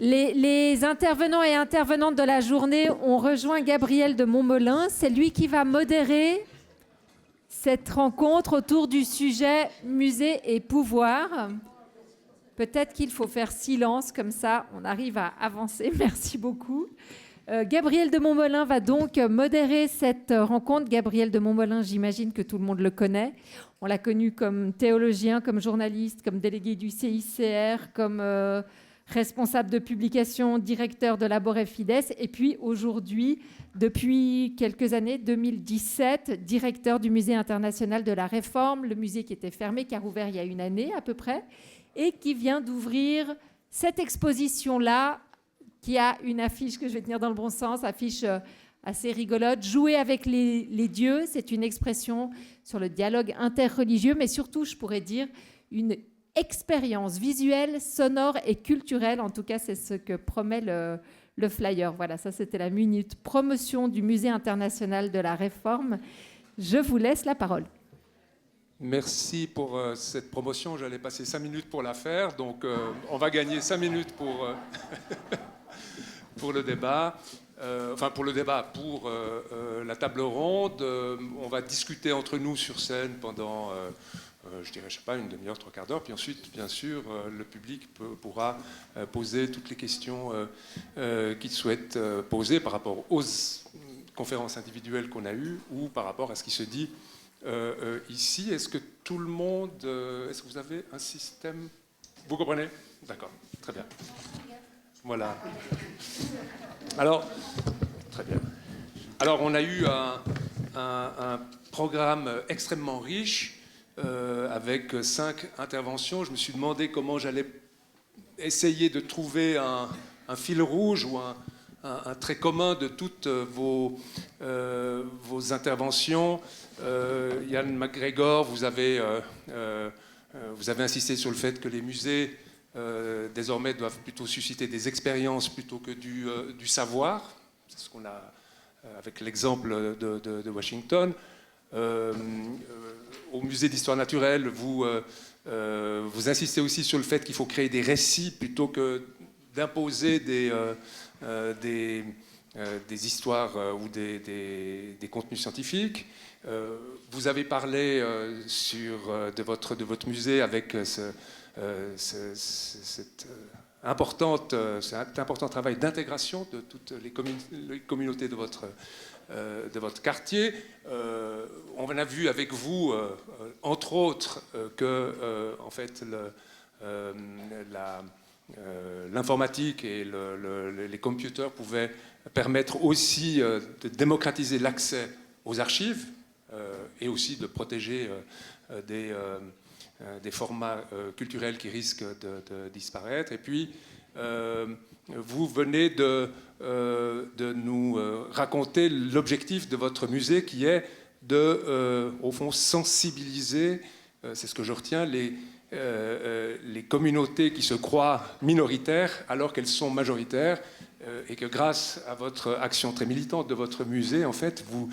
Les intervenants et intervenantes de la journée ont rejoint Gabriel de Montmolin. C'est lui qui va modérer cette rencontre autour du sujet musée et pouvoir. Peut-être qu'il faut faire silence, comme ça on arrive à avancer. Merci beaucoup. Gabriel de Montmolin va donc modérer cette rencontre. Gabriel de Montmolin, j'imagine que tout le monde le connaît. On l'a connu comme théologien, comme journaliste, comme délégué du CICR, comme responsable de publication, directeur de Labor Fides, et puis aujourd'hui, depuis quelques années, 2017, directeur du Musée international de la Réforme, le musée qui était fermé, qui a rouvert il y a une année à peu près, et qui vient d'ouvrir cette exposition-là, qui a une affiche que je vais tenir dans le bon sens, affiche assez rigolote. Jouer avec les dieux, c'est une expression sur le dialogue interreligieux, mais surtout, je pourrais dire, une expérience visuelle, sonore et culturelle. En tout cas, c'est ce que promet le flyer. Voilà, ça c'était la minute promotion du Musée international de la Réforme. Je vous laisse la parole. Merci pour cette promotion. J'allais passer 5 minutes pour la faire, donc on va gagner 5 minutes pour, pour le débat. Pour la table ronde. On va discuter entre nous sur scène pendant, je dirais, je sais pas, une demi-heure, 3/4 d'heure. Puis ensuite, bien sûr, le public pourra poser toutes les questions qu'il souhaite poser par rapport aux conférences individuelles qu'on a eues ou par rapport à ce qui se dit ici. Est-ce que tout le monde... est-ce que vous avez un système... Vous comprenez? D'accord, très bien. Voilà. Alors, très bien. Alors, on a eu un programme extrêmement riche avec 5 interventions. Je me suis demandé comment j'allais essayer de trouver un fil rouge ou un trait commun de toutes vos interventions. Yann McGregor, vous avez insisté sur le fait que les musées désormais doivent plutôt susciter des expériences plutôt que du savoir. C'est ce qu'on a avec l'exemple de Washington. Au musée d'histoire naturelle, vous insistez aussi sur le fait qu'il faut créer des récits plutôt que d'imposer des histoires ou des contenus scientifiques. Vous avez parlé de votre musée avec cet important travail d'intégration de toutes les communautés de votre quartier. On a vu avec vous, entre autres, que en fait, l'informatique et les computers pouvaient permettre aussi de démocratiser l'accès aux archives et aussi de protéger des formats culturels qui risquent de disparaître. Et puis, vous venez de nous raconter l'objectif de votre musée qui est de, au fond, sensibiliser, c'est ce que je retiens, les communautés qui se croient minoritaires alors qu'elles sont majoritaires, et que grâce à votre action très militante de votre musée, en fait, vous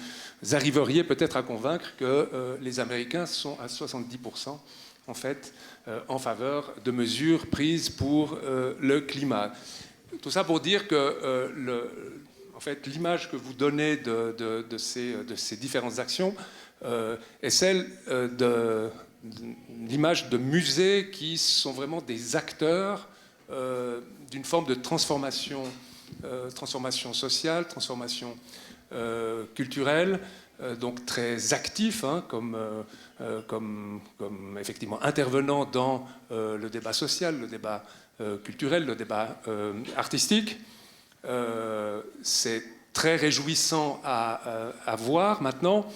arriveriez peut-être à convaincre que les Américains sont à 70% en fait, en faveur de mesures prises pour le climat. Tout ça pour dire que en fait, l'image que vous donnez de ces différentes actions est celle de l'image de musées qui sont vraiment des acteurs d'une forme de transformation sociale, transformation culturelle, donc très actifs, hein, comme effectivement intervenant dans le débat social, le débat culturel, le débat artistique. C'est très réjouissant à voir maintenant.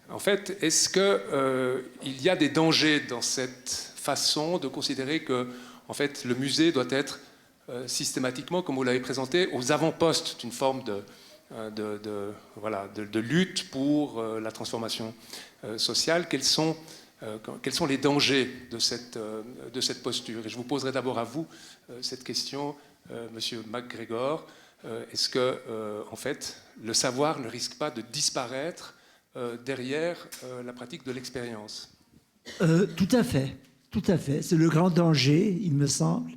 En fait, est-ce qu'il y a des dangers dans cette façon de considérer que en fait, le musée doit être systématiquement, comme vous l'avez présenté, aux avant-postes d'une forme de lutte pour la transformation sociale? Quels sont les dangers de cette posture? Et je vous poserai d'abord à vous cette question, Monsieur McGregor. Est-ce que, en fait, le savoir ne risque pas de disparaître derrière la pratique de l'expérience? Tout à fait. C'est le grand danger, il me semble.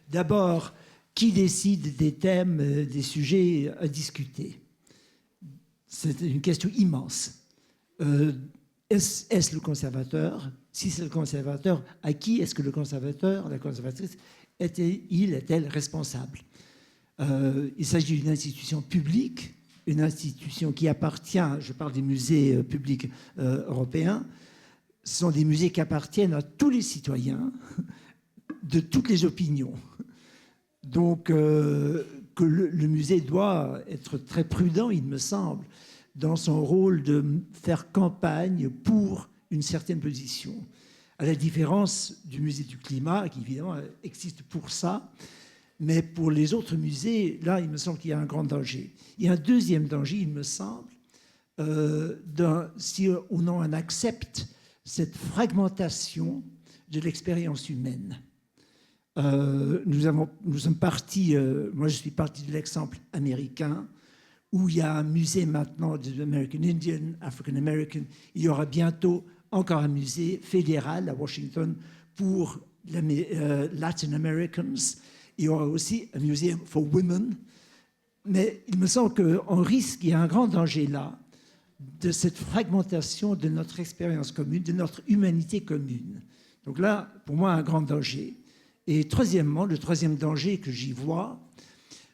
D'abord, qui décide des thèmes, des sujets à discuter? C'est une question immense. Est-ce le conservateur? Si c'est le conservateur, à qui est-ce que le conservateur, la conservatrice, est-elle responsable? Il s'agit d'une institution publique, une institution qui appartient, je parle des musées publics européens, ce sont des musées qui appartiennent à tous les citoyens de toutes les opinions. Donc, que le musée doit être très prudent, il me semble, dans son rôle de faire campagne pour une certaine position. À la différence du musée du climat, qui évidemment existe pour ça, mais pour les autres musées, là, il me semble qu'il y a un grand danger. Il y a un deuxième danger, il me semble, si ou non on accepte cette fragmentation de l'expérience humaine. Nous sommes partis, moi je suis parti de l'exemple américain, où il y a un musée maintenant de American Indian, African American. Il y aura bientôt encore un musée fédéral à Washington pour Latin Americans. Il y aura aussi un musée for women. Mais il me semble qu'on risque, il y a un grand danger là, de cette fragmentation de notre expérience commune, de notre humanité commune. Donc là, pour moi, un grand danger. Et troisièmement, le troisième danger que j'y vois,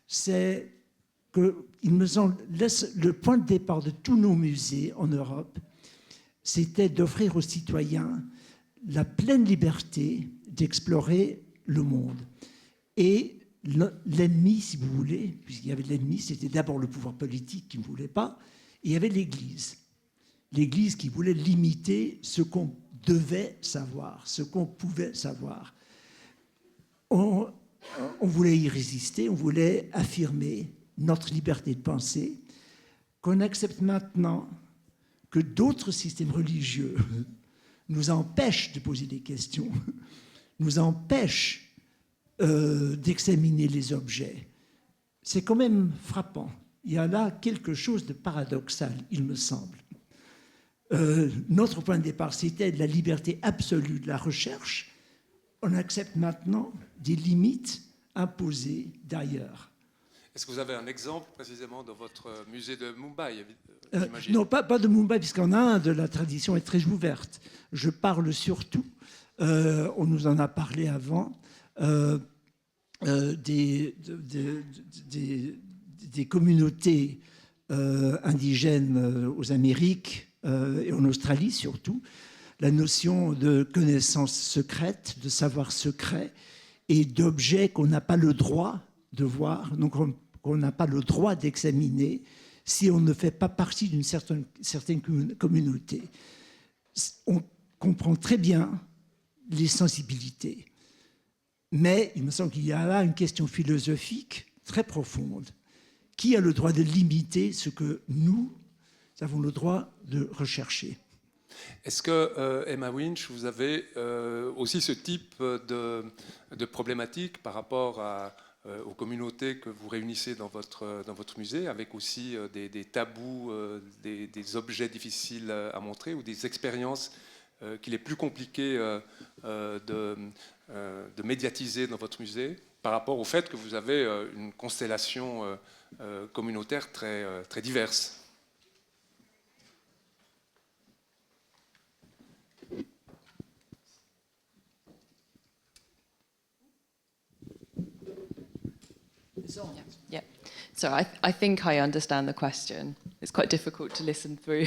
c'est que, il me semble, le point de départ de tous nos musées en Europe, c'était d'offrir aux citoyens la pleine liberté d'explorer le monde. Et l'ennemi, si vous voulez, puisqu'il y avait l'ennemi, c'était d'abord le pouvoir politique qui ne voulait pas, et il y avait l'Église. L'Église qui voulait limiter ce qu'on devait savoir, ce qu'on pouvait savoir. On voulait y résister, on voulait affirmer notre liberté de penser, qu'on accepte maintenant que d'autres systèmes religieux nous empêchent de poser des questions, nous empêchent d'examiner les objets. C'est quand même frappant. Il y a là quelque chose de paradoxal, il me semble. Notre point de départ, c'était de la liberté absolue de la recherche. On accepte maintenant des limites imposées d'ailleurs. Est-ce que vous avez un exemple précisément dans votre musée de Mumbai, j'imagine? Non, pas de Mumbai, puisqu'en Inde, la tradition est très ouverte. Je parle surtout, on nous en a parlé avant, des communautés indigènes aux Amériques et en Australie surtout, la notion de connaissance secrète, de savoir secret et d'objets qu'on n'a pas le droit de voir, donc qu'on n'a pas le droit d'examiner si on ne fait pas partie d'une certaine communauté. On comprend très bien les sensibilités, mais il me semble qu'il y a là une question philosophique très profonde. Qui a le droit de limiter ce que nous avons le droit de rechercher? Est-ce que, Emma Winch, vous avez aussi ce type de problématique par rapport aux communautés que vous réunissez dans votre musée, avec aussi des tabous, des objets difficiles à montrer ou des expériences qu'il est plus compliqué de médiatiser dans votre musée par rapport au fait que vous avez une constellation communautaire très diverse? Yeah. So I think I understand the question. It's quite difficult to listen through.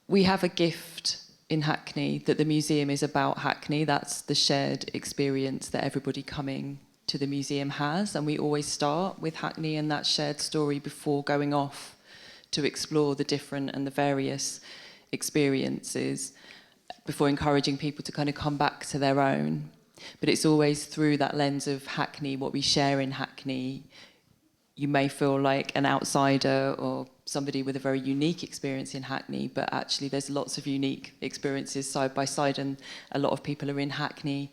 We have a gift in Hackney that the museum is about Hackney. That's the shared experience that everybody coming to the museum has. And we always start with Hackney and that shared story before going off to explore the different and the various experiences, before encouraging people to kind of come back to their own. But it's always through that lens of Hackney, what we share in Hackney. You may feel like an outsider or somebody with a very unique experience in Hackney, but actually there's lots of unique experiences side by side, and a lot of people are in Hackney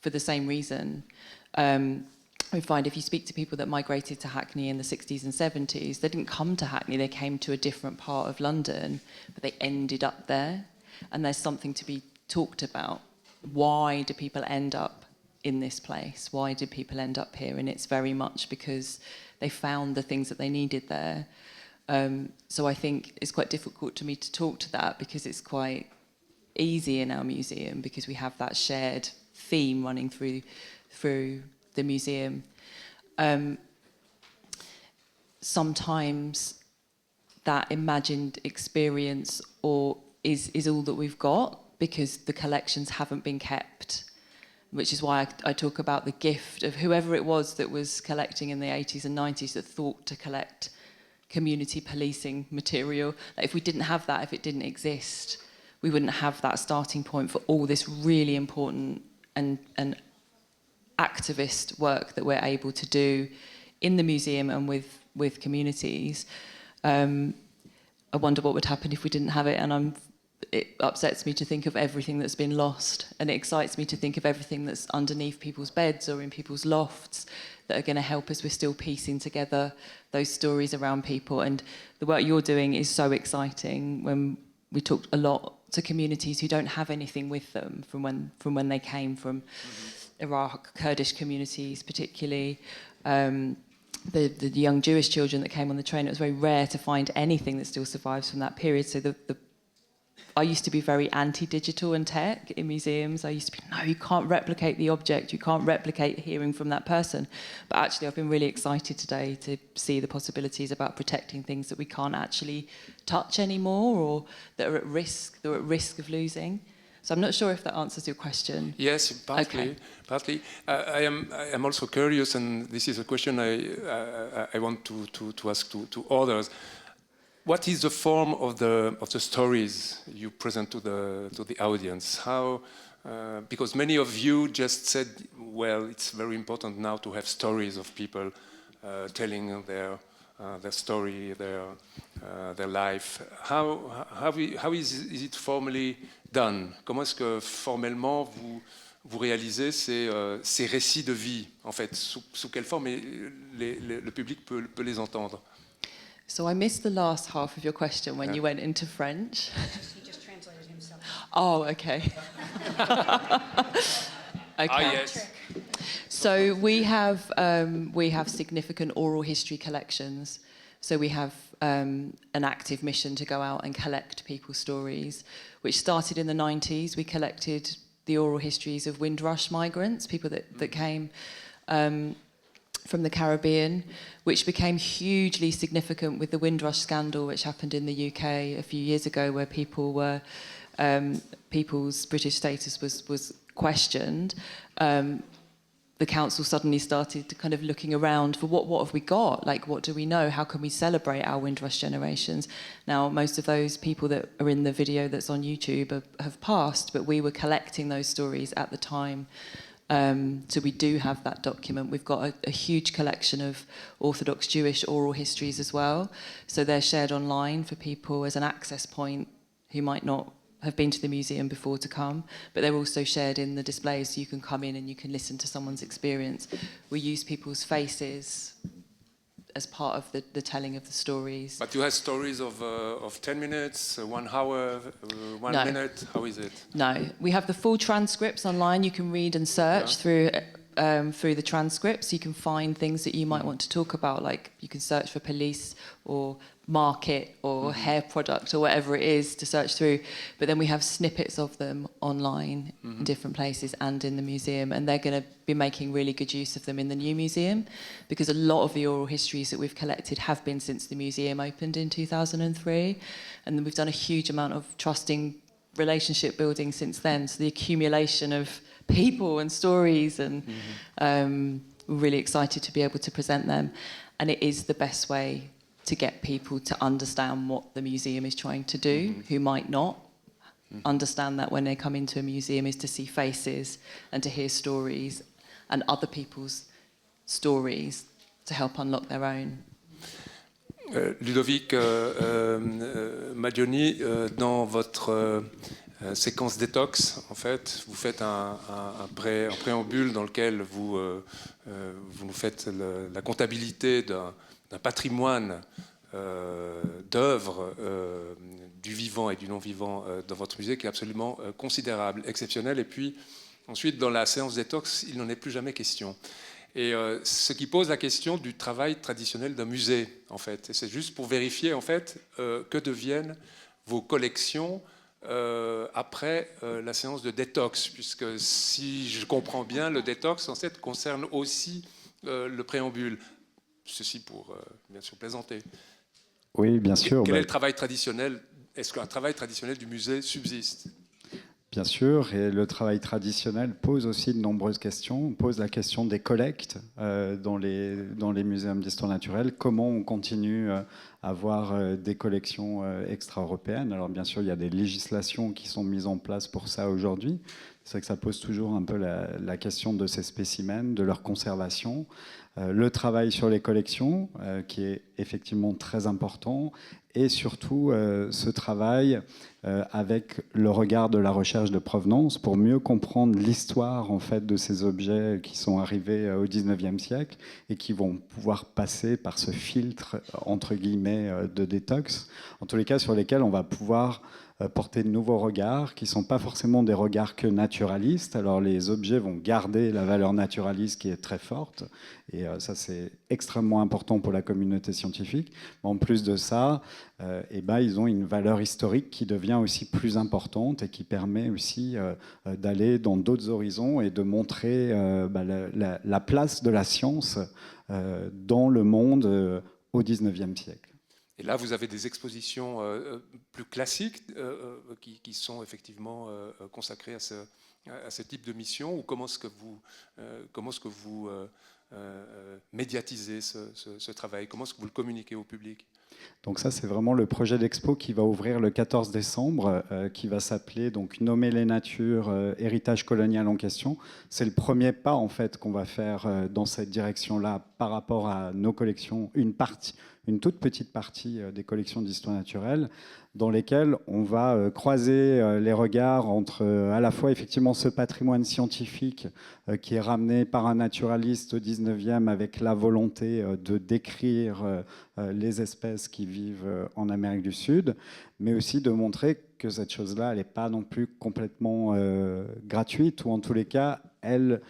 for the same reason. We find if you speak to people that migrated to Hackney in the 60s and 70s, they didn't come to Hackney, they came to a different part of London, but they ended up there, and there's something to be talked about why do people end up in this place? Why do people end up here? And it's very much because they found the things that they needed there. So I think it's quite difficult to me to talk to that because it's quite easy in our museum because we have that shared theme running through the museum. Sometimes that imagined experience is all that we've got because the collections haven't been kept, which is why I talk about the gift of whoever it was that was collecting in the 80s and 90s that thought to collect community policing material. Like if we didn't have that, if it didn't exist, we wouldn't have that starting point for all this really important and activist work that we're able to do in the museum and with communities. I wonder what would happen if we didn't have it, and it upsets me to think of everything that's been lost, and it excites me to think of everything that's underneath people's beds or in people's lofts that are going to help us. We're still piecing together those stories around people, and the work you're doing is so exciting. When we talked a lot to communities who don't have anything with them from when they came from Iraq, Kurdish communities particularly. The young Jewish children that came on the train, it was very rare to find anything that still survives from that period. So I used to be very anti-digital and tech in museums. I used to be, no, you can't replicate the object, you can't replicate hearing from that person. But actually, I've been really excited today to see the possibilities about protecting things that we can't actually touch anymore or that are at risk of losing. So I'm not sure if that answers your question. Yes, partly. Okay. Partly. I am also curious, and this is a question I want to ask to others. What is the form of the stories you present to the audience? How? Because many of you just said, well, it's very important now to have stories of people telling their story, their life. How is it formally done? Comment est-ce que formellement vous réalisez ces récits de vie, en fait, sous quelle forme le public peut les entendre? So I missed the last half of your question when you went into French. He just translated himself. Oh, okay. Okay. Ah, yes. So we have significant oral history collections. So we have an active mission to go out and collect people's stories, which started in the 90s. We collected the oral histories of Windrush migrants, people that came from the Caribbean, which became hugely significant with the Windrush scandal, which happened in the UK a few years ago, where people's British status was questioned. The council suddenly started to kind of looking around for what have we got? Like, what do we know? How can we celebrate our Windrush generations? Now, most of those people that are in the video that's on YouTube have passed, but we were collecting those stories at the time. So we do have that document. We've got a huge collection of Orthodox Jewish oral histories as well. So they're shared online for people as an access point who might not have been to the museum before to come, but they're also shared in the displays, so you can come in and you can listen to someone's experience. We use people's faces as part of the telling of the stories. But you have stories of 10 minutes, 1 hour, 1 No. minute? How is it? No, we have the full transcripts online. You can read and search through the transcripts. You can find things that you might want to talk about, like you can search for police or market or hair product or whatever it is to search through. But then we have snippets of them online in different places and in the museum, and they're going to be making really good use of them in the new museum, because a lot of the oral histories that we've collected have been since the museum opened in 2003, and then we've done a huge amount of trusting relationship building since then. So the accumulation of people and stories, and we're really excited to be able to present them, and it is the best way to get people to understand what the museum is trying to do, who might not understand that when they come into a museum, is to see faces and to hear stories and other people's stories to help unlock their own. Ludovic Maggioni, dans votre séquence détox, en fait, vous faites un préambule dans lequel vous nous faites la comptabilité d'un patrimoine d'œuvres du vivant et du non-vivant dans votre musée qui est absolument considérable, exceptionnel. Et puis ensuite, dans la séance détox, il n'en est plus jamais question. Et ce qui pose la question du travail traditionnel d'un musée, en fait. Et c'est juste pour vérifier, en fait, que deviennent vos collections après la séance de détox, puisque si je comprends bien, le détox, en fait, concerne aussi le préambule. Ceci pour, bien sûr, plaisanter. Oui, bien sûr. Quel est le travail traditionnel? Est-ce qu'un travail traditionnel du musée subsiste? Bien sûr, et le travail traditionnel pose aussi de nombreuses questions. On pose la question des collectes dans les muséums d'histoire naturelle. Comment on continue à avoir des collections extra-européennes? Alors bien sûr, il y a des législations qui sont mises en place pour ça aujourd'hui. C'est vrai que ça pose toujours un peu la question de ces spécimens, de leur conservation. Le travail sur les collections, qui est effectivement très important, et surtout ce travail avec le regard de la recherche de provenance pour mieux comprendre l'histoire en fait de ces objets qui sont arrivés au 19e siècle et qui vont pouvoir passer par ce filtre entre guillemets de détox, en tous les cas sur lesquels on va pouvoir porter de nouveaux regards qui ne sont pas forcément des regards que naturalistes. Alors les objets vont garder la valeur naturaliste qui est très forte, et ça c'est extrêmement important pour la communauté scientifique. Mais en plus de ça, ils ont une valeur historique qui devient aussi plus importante et qui permet aussi d'aller dans d'autres horizons et de montrer la place de la science dans le monde au 19e siècle. Et là, vous avez des expositions plus classiques qui sont effectivement consacrées à ce type de mission, ou comment est-ce que vous médiatisez ce travail? Comment est-ce que vous le communiquez au public? Donc ça, c'est vraiment le projet d'expo qui va ouvrir le 14 décembre, qui va s'appeler donc Nommer les natures, héritage colonial en question. C'est le premier pas en fait qu'on va faire dans cette direction-là par rapport à nos collections, une toute petite partie des collections d'histoire naturelle, dans lesquelles on va croiser les regards entre à la fois effectivement ce patrimoine scientifique qui est ramené par un naturaliste au 19e avec la volonté de décrire les espèces qui vivent en Amérique du Sud, mais aussi de montrer que cette chose-là, elle n'est pas non plus complètement gratuite, ou en tous les cas, elle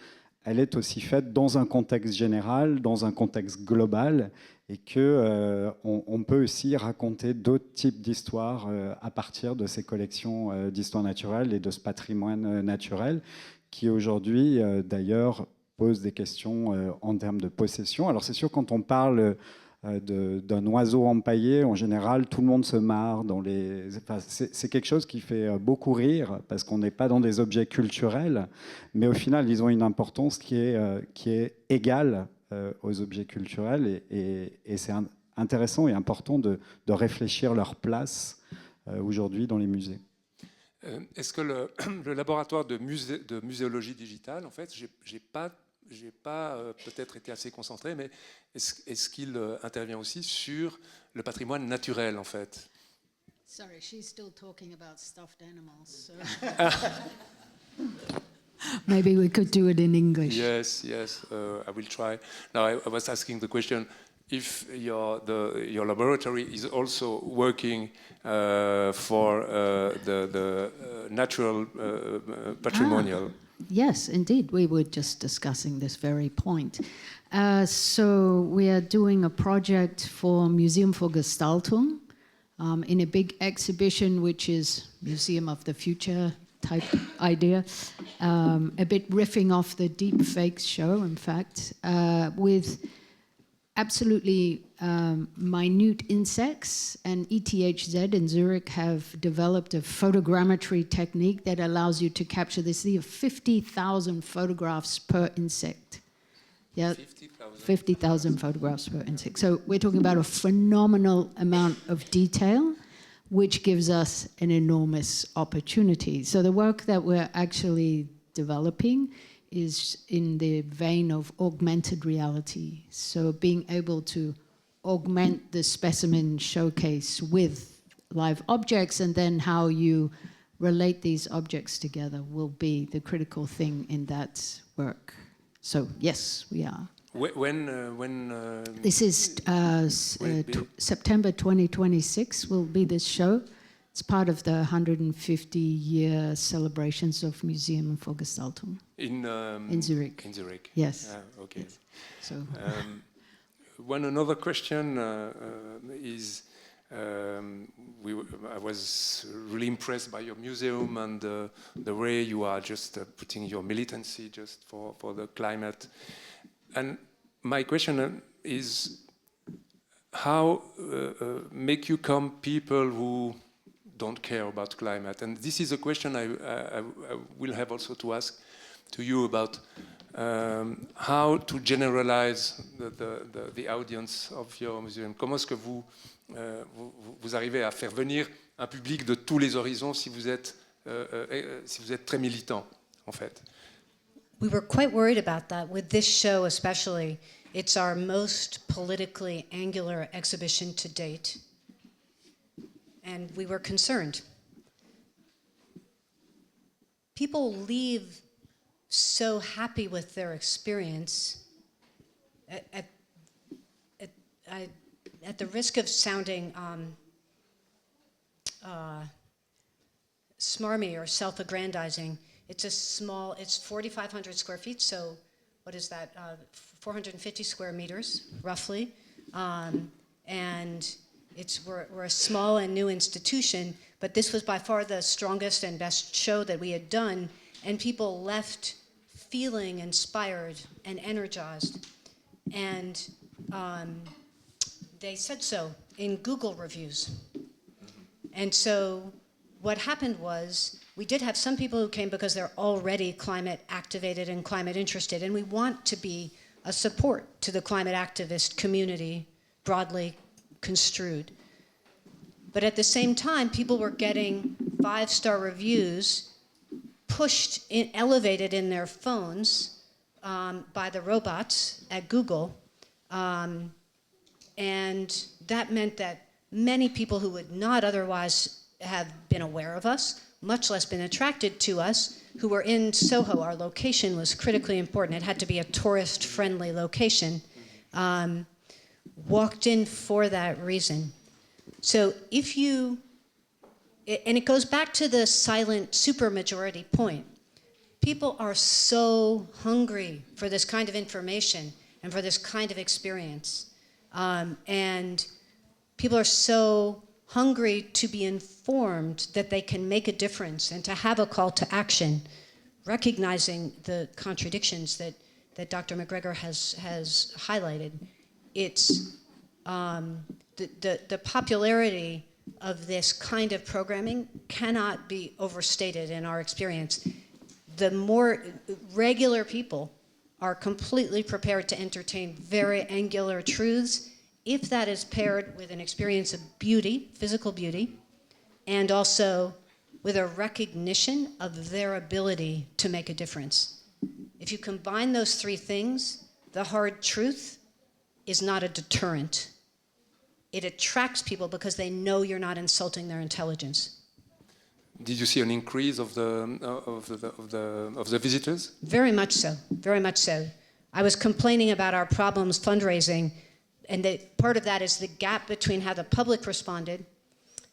est aussi faite dans un contexte général, dans un contexte global, et qu'on peut aussi raconter d'autres types d'histoires à partir de ces collections d'histoire naturelle et de ce patrimoine naturel qui aujourd'hui, d'ailleurs, pose des questions en termes de possession. Alors c'est sûr, quand on parle d'un oiseau empaillé, en général, tout le monde se marre. C'est quelque chose qui fait beaucoup rire, parce qu'on n'est pas dans des objets culturels, mais au final, ils ont une importance qui est égale aux objets culturels, et c'est intéressant et important de réfléchir leur place aujourd'hui dans les musées. Est-ce que le laboratoire de muséologie digitale, en fait, j'ai pas peut-être été assez concentré, mais est-ce qu'il intervient aussi sur le patrimoine naturel, en fait? Sorry, she's still talking about stuffed animals. So. Maybe we could do it in English. Yes, I will try. Now, I was asking the question, if your laboratory is also working for the natural patrimonial. Yes, indeed. We were just discussing this very point. So we are doing a project for Museum for Gestaltung in a big exhibition, which is Museum of the Future type idea, a bit riffing off the Deep Fakes show, in fact, with absolutely minute insects. And ETHZ in Zurich have developed a photogrammetry technique that allows you to capture this. They have 50,000 photographs per insect. Yeah, 50,000 photographs per insect. So we're talking about a phenomenal amount of detail, which gives us an enormous opportunity. So the work that we're actually developing is in the vein of augmented reality. So being able to augment the specimen showcase with live objects, and then how you relate these objects together will be the critical thing in that work. So yes, we are. When This is will it be? September 2026 will be this show. It's part of the 150-year celebrations of Museum for Gestaltung. In Zurich. In Zurich. Yes. Okay. Yes. So Another question is, I was really impressed by your museum and the way you are just putting your militancy just for the climate. And my question is, how make you come people who don't care about climate? And this is a question I will have also to ask to you about how to generalize the audience of your museum. Comment est-ce que vous arrivez à faire venir un public de tous les horizons si vous êtes très militant, en fait? We were quite worried about that with this show especially. It's our most politically angular exhibition to date. And we were concerned. People leave so happy with their experience. At the risk of sounding smarmy or self-aggrandizing, it's 4,500 square feet, so what is that, 450 square meters, roughly. And we're a small and new institution, but this was by far the strongest and best show that we had done, and people left feeling inspired and energized. And they said so in Google reviews. And so what happened was, we did have some people who came because they're already climate activated and climate interested, and we want to be a support to the climate activist community, broadly construed. But at the same time, people were getting 5-star reviews elevated in their phones by the robots at Google. And that meant that many people who would not otherwise have been aware of us, much less been attracted to us, who were in Soho. Our location was critically important. It had to be a tourist-friendly location. Walked in for that reason. So if you, and it goes back to the silent supermajority point. People are so hungry for this kind of information and for this kind of experience. And people are so hungry to be informed that they can make a difference and to have a call to action, recognizing the contradictions that Dr. McGregor has highlighted. It's the popularity of this kind of programming cannot be overstated in our experience. The more regular people are completely prepared to entertain very angular truths, if that is paired with an experience of beauty, physical beauty, and also with a recognition of their ability to make a difference. If you combine those three things, the hard truth is not a deterrent. It attracts people because they know you're not insulting their intelligence. Did you see an increase of the visitors? Very much so, very much so. I was complaining about our problems fundraising, and part of that is the gap between how the public responded,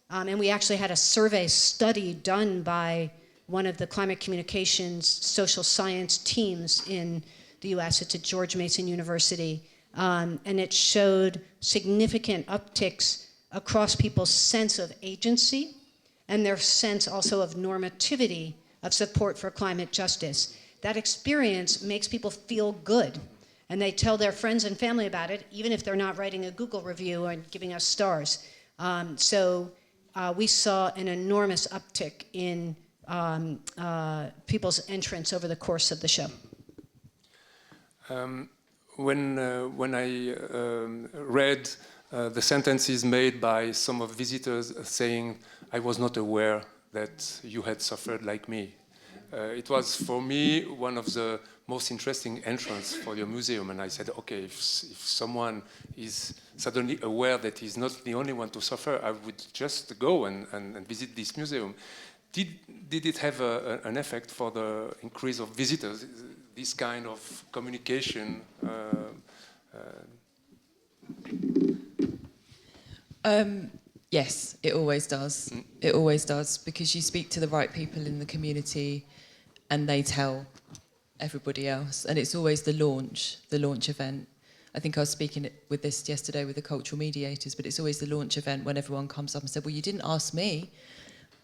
and we actually had a survey study done by one of the climate communications social science teams in the US. It's at George Mason University, and it showed significant upticks across people's sense of agency and their sense also of normativity of support for climate justice. That experience makes people feel good, and they tell their friends and family about it, even if they're not writing a Google review or giving us stars. So we saw an enormous uptick in people's entrance over the course of the show. When I read the sentences made by some of visitors saying, I was not aware that you had suffered like me. It was, for me, one of the most interesting entrances for your museum. And I said, okay, if someone is suddenly aware that he's not the only one to suffer, I would just go and visit this museum. Did it have an effect for the increase of visitors, this kind of communication Yes, it always does. It always does, because you speak to the right people in the community and they tell everybody else. And it's always the launch event. I think I was speaking with this yesterday with the cultural mediators, but it's always the launch event when everyone comes up and said, well, you didn't ask me.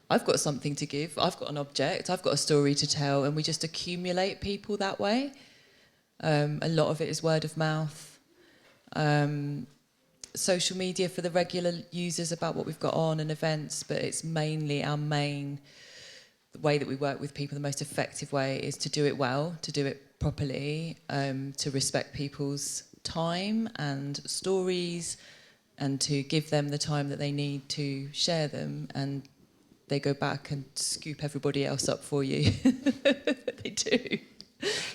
I've got something to give. I've got an object. I've got a story to tell. And we just accumulate people that way. A lot of it is word of mouth. Social media for the regular users about what we've got on and events, but it's mainly the way that we work with people, the most effective way is to do it well, to do it properly, to respect people's time and stories, and to give them the time that they need to share them, and they go back and scoop everybody else up for you. They do.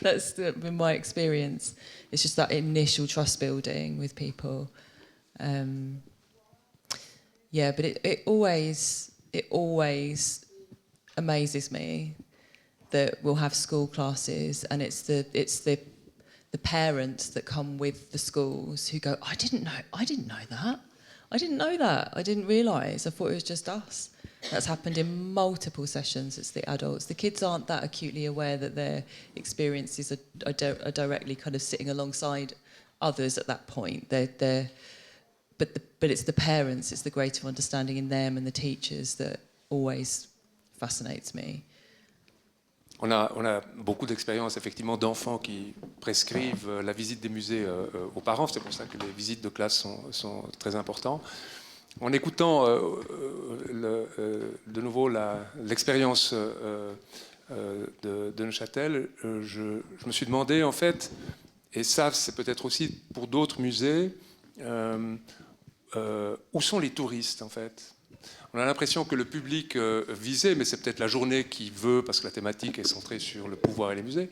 That's been my experience. It's just that initial trust building with people. Yeah, but it always amazes me that we'll have school classes, and it's the parents that come with the schools who go, I didn't know that. I didn't realise. I thought it was just us. That's happened in multiple sessions. It's the adults. The kids aren't that acutely aware that their experiences are directly kind of sitting alongside others at that point. But it's the parents, it's the greater understanding in them and the teachers that always fascinates me. On a beaucoup d'expériences effectivement d'enfants qui prescrivent la visite des musées aux parents. C'est pour ça que les visites de classe sont très importantes. En écoutant de nouveau l'expérience de Neuchâtel, je me suis demandé en fait, et ça c'est peut-être aussi pour d'autres musées, où sont les touristes en fait? On a l'impression que le public visé, mais c'est peut-être la journée qui veut, parce que la thématique est centrée sur le pouvoir et les musées.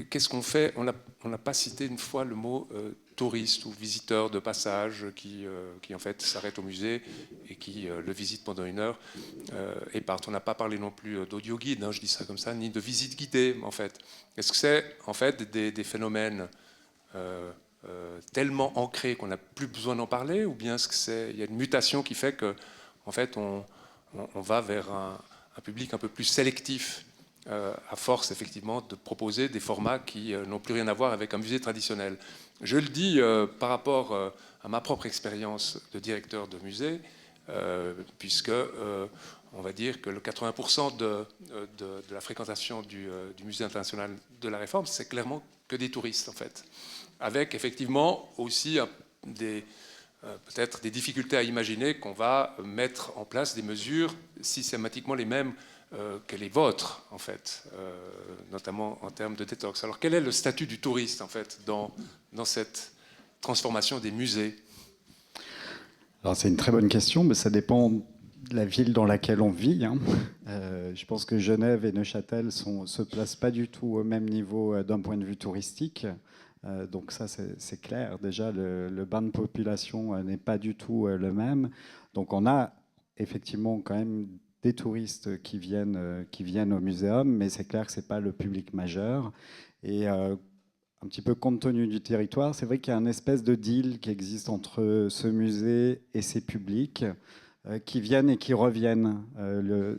Qu'est-ce qu'on fait? On n'a pas cité une fois le mot touriste ou visiteur de passage qui en fait s'arrête au musée et qui le visite pendant 1 heure et part. On n'a pas parlé non plus d'audio guide, hein, je dis ça comme ça, ni de visite guidée en fait. Est-ce que c'est en fait des phénomènes tellement ancrés qu'on n'a plus besoin d'en parler, ou bien est-ce qu'il y a une mutation qui fait que en fait on va vers un public un peu plus sélectif à force effectivement de proposer des formats qui n'ont plus rien à voir avec un musée traditionnel. Je le dis par rapport à ma propre expérience de directeur de musée, puisque on va dire que le 80% de la fréquentation du musée international de la Réforme, c'est clairement que des touristes en fait, avec effectivement aussi peut-être des difficultés à imaginer qu'on va mettre en place des mesures systématiquement les mêmes que les vôtres, en fait, notamment en termes de détox. Alors, quel est le statut du touriste, en fait, dans cette transformation des musées? Alors, c'est une très bonne question, mais ça dépend de la ville dans laquelle on vit. Hein. Je pense que Genève et Neuchâtel ne se placent pas du tout au même niveau d'un point de vue touristique. Donc ça, c'est clair. Déjà, le bain de population n'est pas du tout le même. Donc, on a effectivement quand même des touristes qui viennent au muséum, mais c'est clair que ce n'est pas le public majeur. Et un petit peu compte tenu du territoire, c'est vrai qu'il y a une espèce de deal qui existe entre ce musée et ses publics qui viennent et qui reviennent.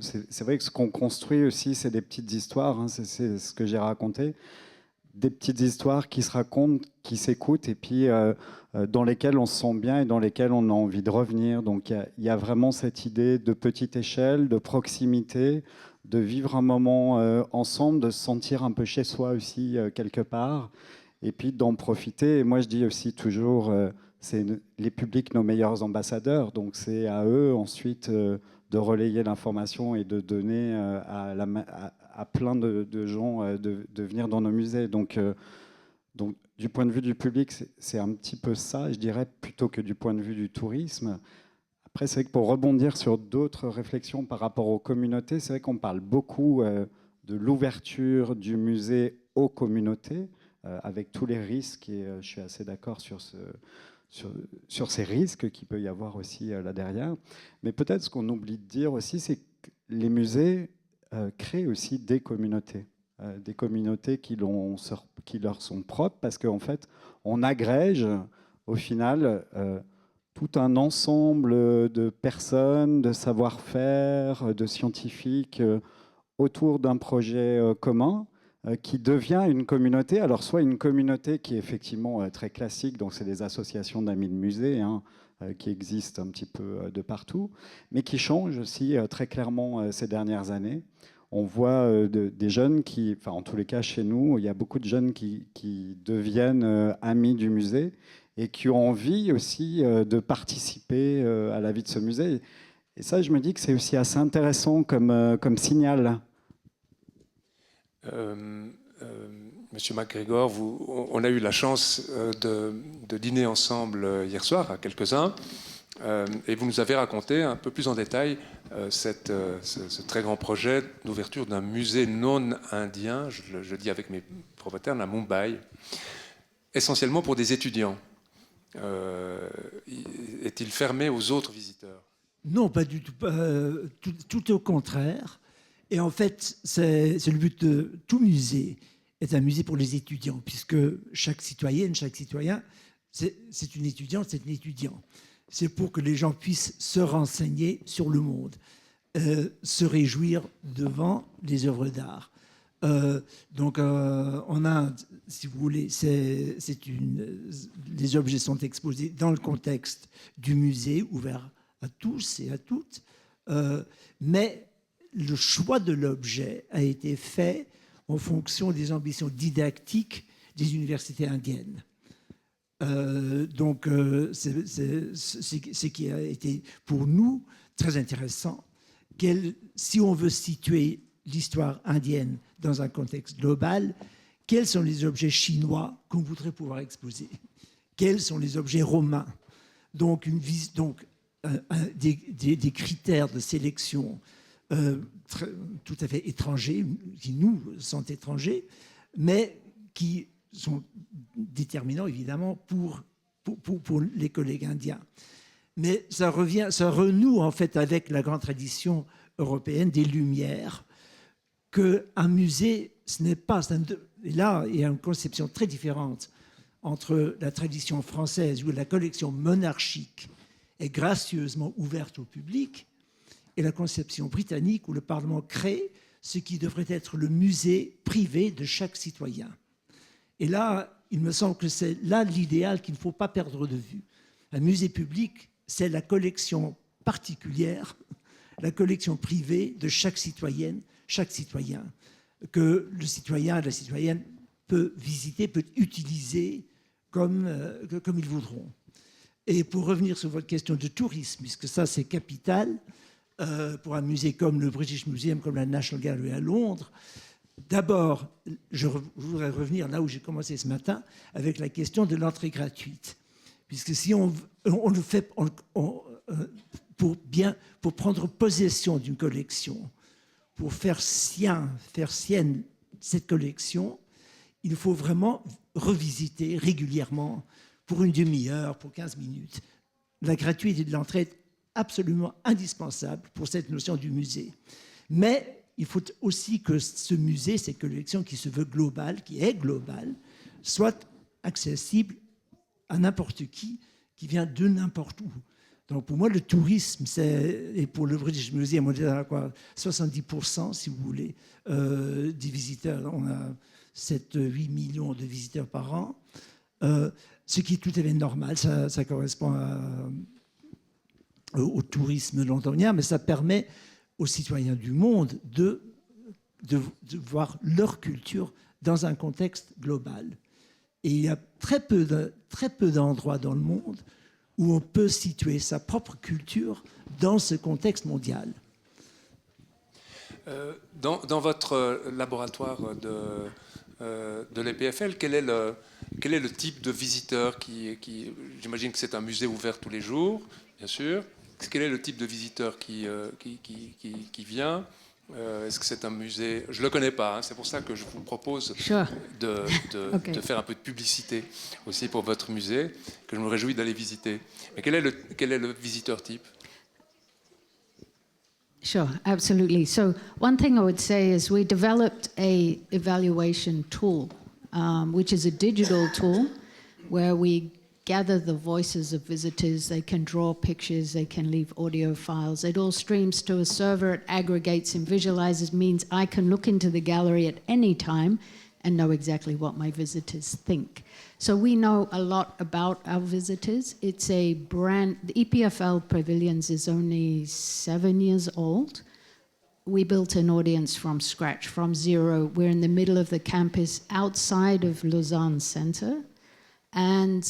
C'est vrai que ce qu'on construit aussi, c'est des petites histoires, hein, c'est ce que j'ai raconté, des petites histoires qui se racontent, qui s'écoutent, et puis dans lesquelles on se sent bien et dans lesquelles on a envie de revenir. Donc il y a vraiment cette idée de petite échelle, de proximité, de vivre un moment ensemble, de se sentir un peu chez soi aussi quelque part, et puis d'en profiter. Et moi je dis aussi toujours, c'est les publics nos meilleurs ambassadeurs, donc c'est à eux ensuite de relayer l'information et de donner à plein de gens de venir dans nos musées. Donc, du point de vue du public, c'est un petit peu ça, je dirais, plutôt que du point de vue du tourisme. Après, c'est vrai que pour rebondir sur d'autres réflexions par rapport aux communautés, c'est vrai qu'on parle beaucoup de l'ouverture du musée aux communautés, avec tous les risques, et je suis assez d'accord sur ces risques qu'il peut y avoir aussi là derrière. Mais peut-être ce qu'on oublie de dire aussi, c'est que les musées créent aussi des communautés qui leur sont propres, parce qu'en fait, on agrège au final tout un ensemble de personnes, de savoir-faire, de scientifiques autour d'un projet commun qui devient une communauté. Alors soit une communauté qui est effectivement très classique, donc c'est des associations d'amis de musée qui existent un petit peu de partout, mais qui change aussi très clairement ces dernières années. On voit des jeunes qui, enfin en tous les cas chez nous, il y a beaucoup de jeunes qui deviennent amis du musée et qui ont envie aussi de participer à la vie de ce musée. Et ça, je me dis que c'est aussi assez intéressant comme signal. Monsieur MacGregor, on a eu la chance de dîner ensemble hier soir, à quelques-uns, et vous nous avez raconté un peu plus en détail ce très grand projet d'ouverture d'un musée non indien, je dis avec mes propres termes, à Mumbai, essentiellement pour des étudiants. Est-il fermé aux autres visiteurs? Non, pas du tout. Tout au contraire. Et en fait, c'est le but de tout musée, est un musée pour les étudiants, puisque chaque citoyenne, chaque citoyen, c'est une étudiante, c'est un étudiant. C'est pour que les gens puissent se renseigner sur le monde, se réjouir devant les œuvres d'art. Donc, en Inde, si vous voulez, les objets sont exposés dans le contexte du musée, ouvert à tous et à toutes, mais le choix de l'objet a été fait en fonction des ambitions didactiques des universités indiennes. Donc, c'est ce qui a été pour nous très intéressant. Si on veut situer l'histoire indienne dans un contexte global, quels sont les objets chinois qu'on voudrait pouvoir exposer? Quels sont les objets romains? Donc, des critères de sélection tout à fait étrangers, qui nous sont étrangers, mais qui sont déterminants évidemment pour les collègues indiens. Mais ça renoue en fait avec la grande tradition européenne des Lumières, qu'un musée, ce n'est pas... Et là, il y a une conception très différente entre la tradition française où la collection monarchique est gracieusement ouverte au public et la conception britannique où le Parlement crée ce qui devrait être le musée privé de chaque citoyen. Et là, il me semble que c'est là l'idéal qu'il ne faut pas perdre de vue. Un musée public, c'est la collection particulière, la collection privée de chaque citoyenne, chaque citoyen, que le citoyen et la citoyenne peut visiter, peut utiliser comme ils voudront. Et pour revenir sur votre question de tourisme, puisque ça c'est capital, pour un musée comme le British Museum, comme la National Gallery à Londres, d'abord, je voudrais revenir là où j'ai commencé ce matin, avec la question de l'entrée gratuite. Puisque si on le fait pour prendre possession d'une collection, pour faire sienne cette collection, il faut vraiment revisiter régulièrement, pour une demi-heure, pour 15 minutes. La gratuité de l'entrée est absolument indispensable pour cette notion du musée. Mais il faut aussi que ce musée, cette collection qui se veut globale, qui est globale, soit accessible à n'importe qui vient de n'importe où. Donc pour moi, le tourisme, et pour le British Museum, on est à quoi, 70%, si vous voulez, des visiteurs. On a 7-8 millions de visiteurs par an, ce qui est tout à fait normal. Ça correspond au tourisme londonien, mais ça permet aux citoyens du monde de voir leur culture dans un contexte global. Et il y a très peu d'endroits dans le monde où on peut situer sa propre culture dans ce contexte mondial. Dans votre laboratoire de l'EPFL, quel est le type de visiteur qui j'imagine que c'est un musée ouvert tous les jours, bien sûr. Quel est le type de visiteur qui vient? Est-ce que c'est un musée? Je ne le connais pas, hein, c'est pour ça que je vous propose de faire un peu de publicité aussi pour votre musée, que je me réjouis d'aller visiter. Mais quel est le visiteur type? Sure, absolutely. So one thing I would say is we developed a evaluation tool, which is a digital tool where we gather the voices of visitors, they can draw pictures, they can leave audio files. It all streams to a server, it aggregates and visualizes, means I can look into the gallery at any time and know exactly what my visitors think. So we know a lot about our visitors. It's a brand, the EPFL Pavilions is only 7 years old. We built an audience from scratch, from zero. We're in the middle of the campus outside of Lausanne Center. And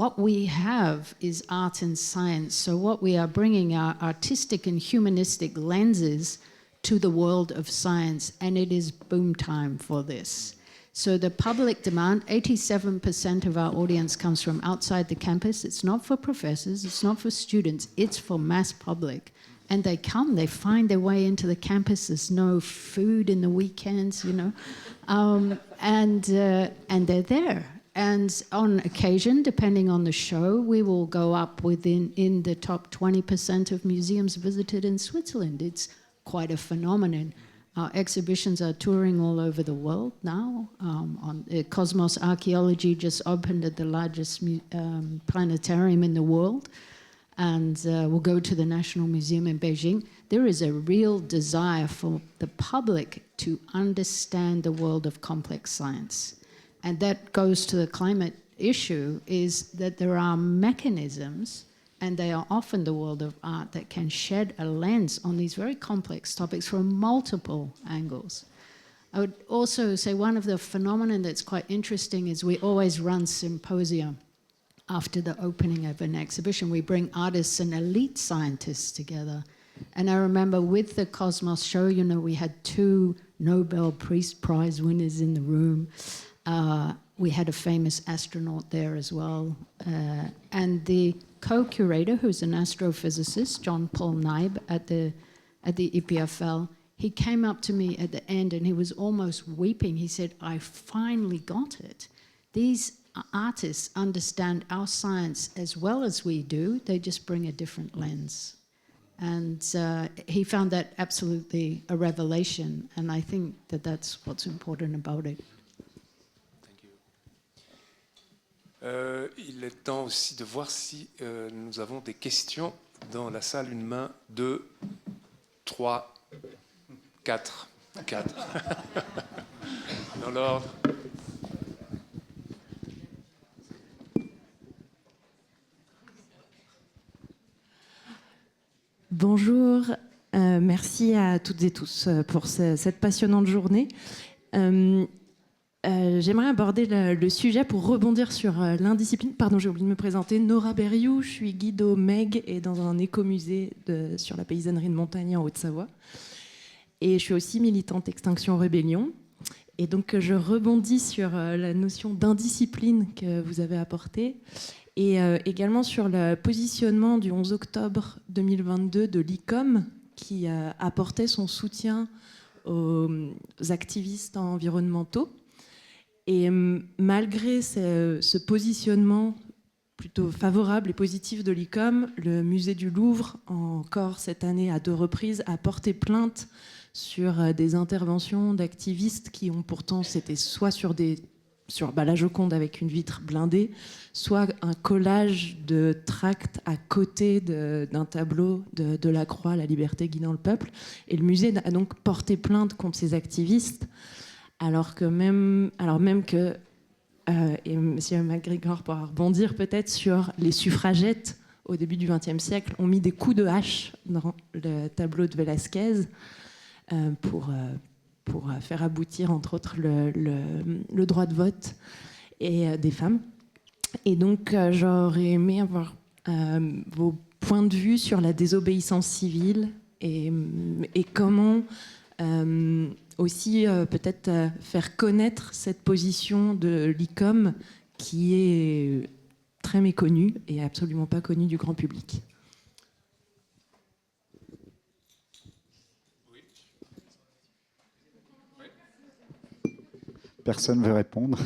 what we have is art and science. So what we are bringing are artistic and humanistic lenses to the world of science, and it is boom time for this. So the public demand, 87% of our audience comes from outside the campus. It's not for professors, it's not for students, it's for mass public. And they come, they find their way into the campus. There's no food in the weekends, you know, and they're there. And on occasion, depending on the show, we will go up in the top 20% of museums visited in Switzerland. It's quite a phenomenon. Our exhibitions are touring all over the world now. Cosmos Archaeology just opened at the largest planetarium in the world, and we'll go to the National Museum in Beijing. There is a real desire for the public to understand the world of complex science. And that goes to the climate issue, is that there are mechanisms, and they are often the world of art, that can shed a lens on these very complex topics from multiple angles. I would also say one of the phenomena that's quite interesting is we always run symposia after the opening of an exhibition. We bring artists and elite scientists together. And I remember with the Cosmos show, you know, we had 2 Nobel Peace Prize winners in the room. We had a famous astronaut there as well. And the co-curator, who's an astrophysicist, John Paul Naib at the EPFL, he came up to me at the end and he was almost weeping. He said, I finally got it. These artists understand our science as well as we do. They just bring a different lens. And he found that absolutely a revelation. And I think that that's what's important about it. Il est temps aussi de voir si nous avons des questions dans la salle. Une main, 2, 3, 4. 4. Dans l'ordre. Bonjour, merci à toutes et tous pour cette passionnante journée. J'aimerais aborder le sujet pour rebondir sur l'indiscipline. Pardon, j'ai oublié de me présenter. Nora Berriou, je suis guide au MEG et dans un écomusée sur la paysannerie de montagne en Haute-Savoie. Et je suis aussi militante Extinction Rébellion. Et donc je rebondis sur la notion d'indiscipline que vous avez apportée et également sur le positionnement du 11 octobre 2022 de l'ICOM qui apportait son soutien aux activistes environnementaux. Et malgré ce positionnement plutôt favorable et positif de l'ICOM, le musée du Louvre, encore cette année à 2 reprises, a porté plainte sur des interventions d'activistes qui ont pourtant, c'était soit sur la Joconde avec une vitre blindée, soit un collage de tracts à côté d'un tableau de Delacroix, La liberté guidant le peuple. Et le musée a donc porté plainte contre ces activistes. Alors même que, et M. MacGregor pourra rebondir peut-être sur les suffragettes au début du XXe siècle, ont mis des coups de hache dans le tableau de Velázquez pour faire aboutir, entre autres, le droit de vote des femmes. Et donc, j'aurais aimé avoir vos points de vue sur la désobéissance civile et comment... aussi peut-être faire connaître cette position de l'ICOM qui est très méconnue et absolument pas connue du grand public. Personne ne veut répondre?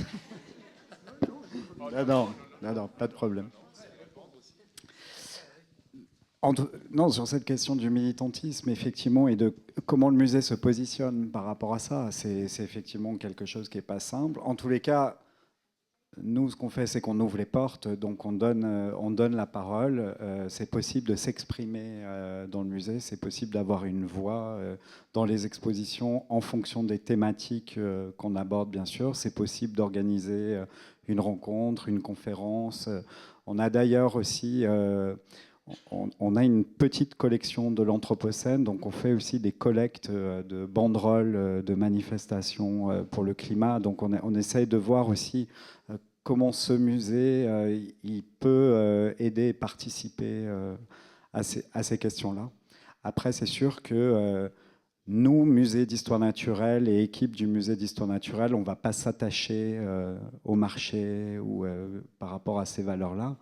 Non, pas de problème. Non, sur cette question du militantisme, effectivement, et de comment le musée se positionne par rapport à ça, c'est effectivement quelque chose qui n'est pas simple. En tous les cas, nous, ce qu'on fait, c'est qu'on ouvre les portes, donc on donne la parole. C'est possible de s'exprimer dans le musée, c'est possible d'avoir une voix dans les expositions en fonction des thématiques qu'on aborde, bien sûr. C'est possible d'organiser une rencontre, une conférence. On a d'ailleurs aussi... on a une petite collection de l'Anthropocène, donc on fait aussi des collectes de banderoles, de manifestations pour le climat. Donc on essaye de voir aussi comment ce musée il peut aider et participer à ces questions-là. Après, c'est sûr que nous, musée d'histoire naturelle et équipe du musée d'histoire naturelle, on ne va pas s'attacher au marché ou par rapport à ces valeurs-là.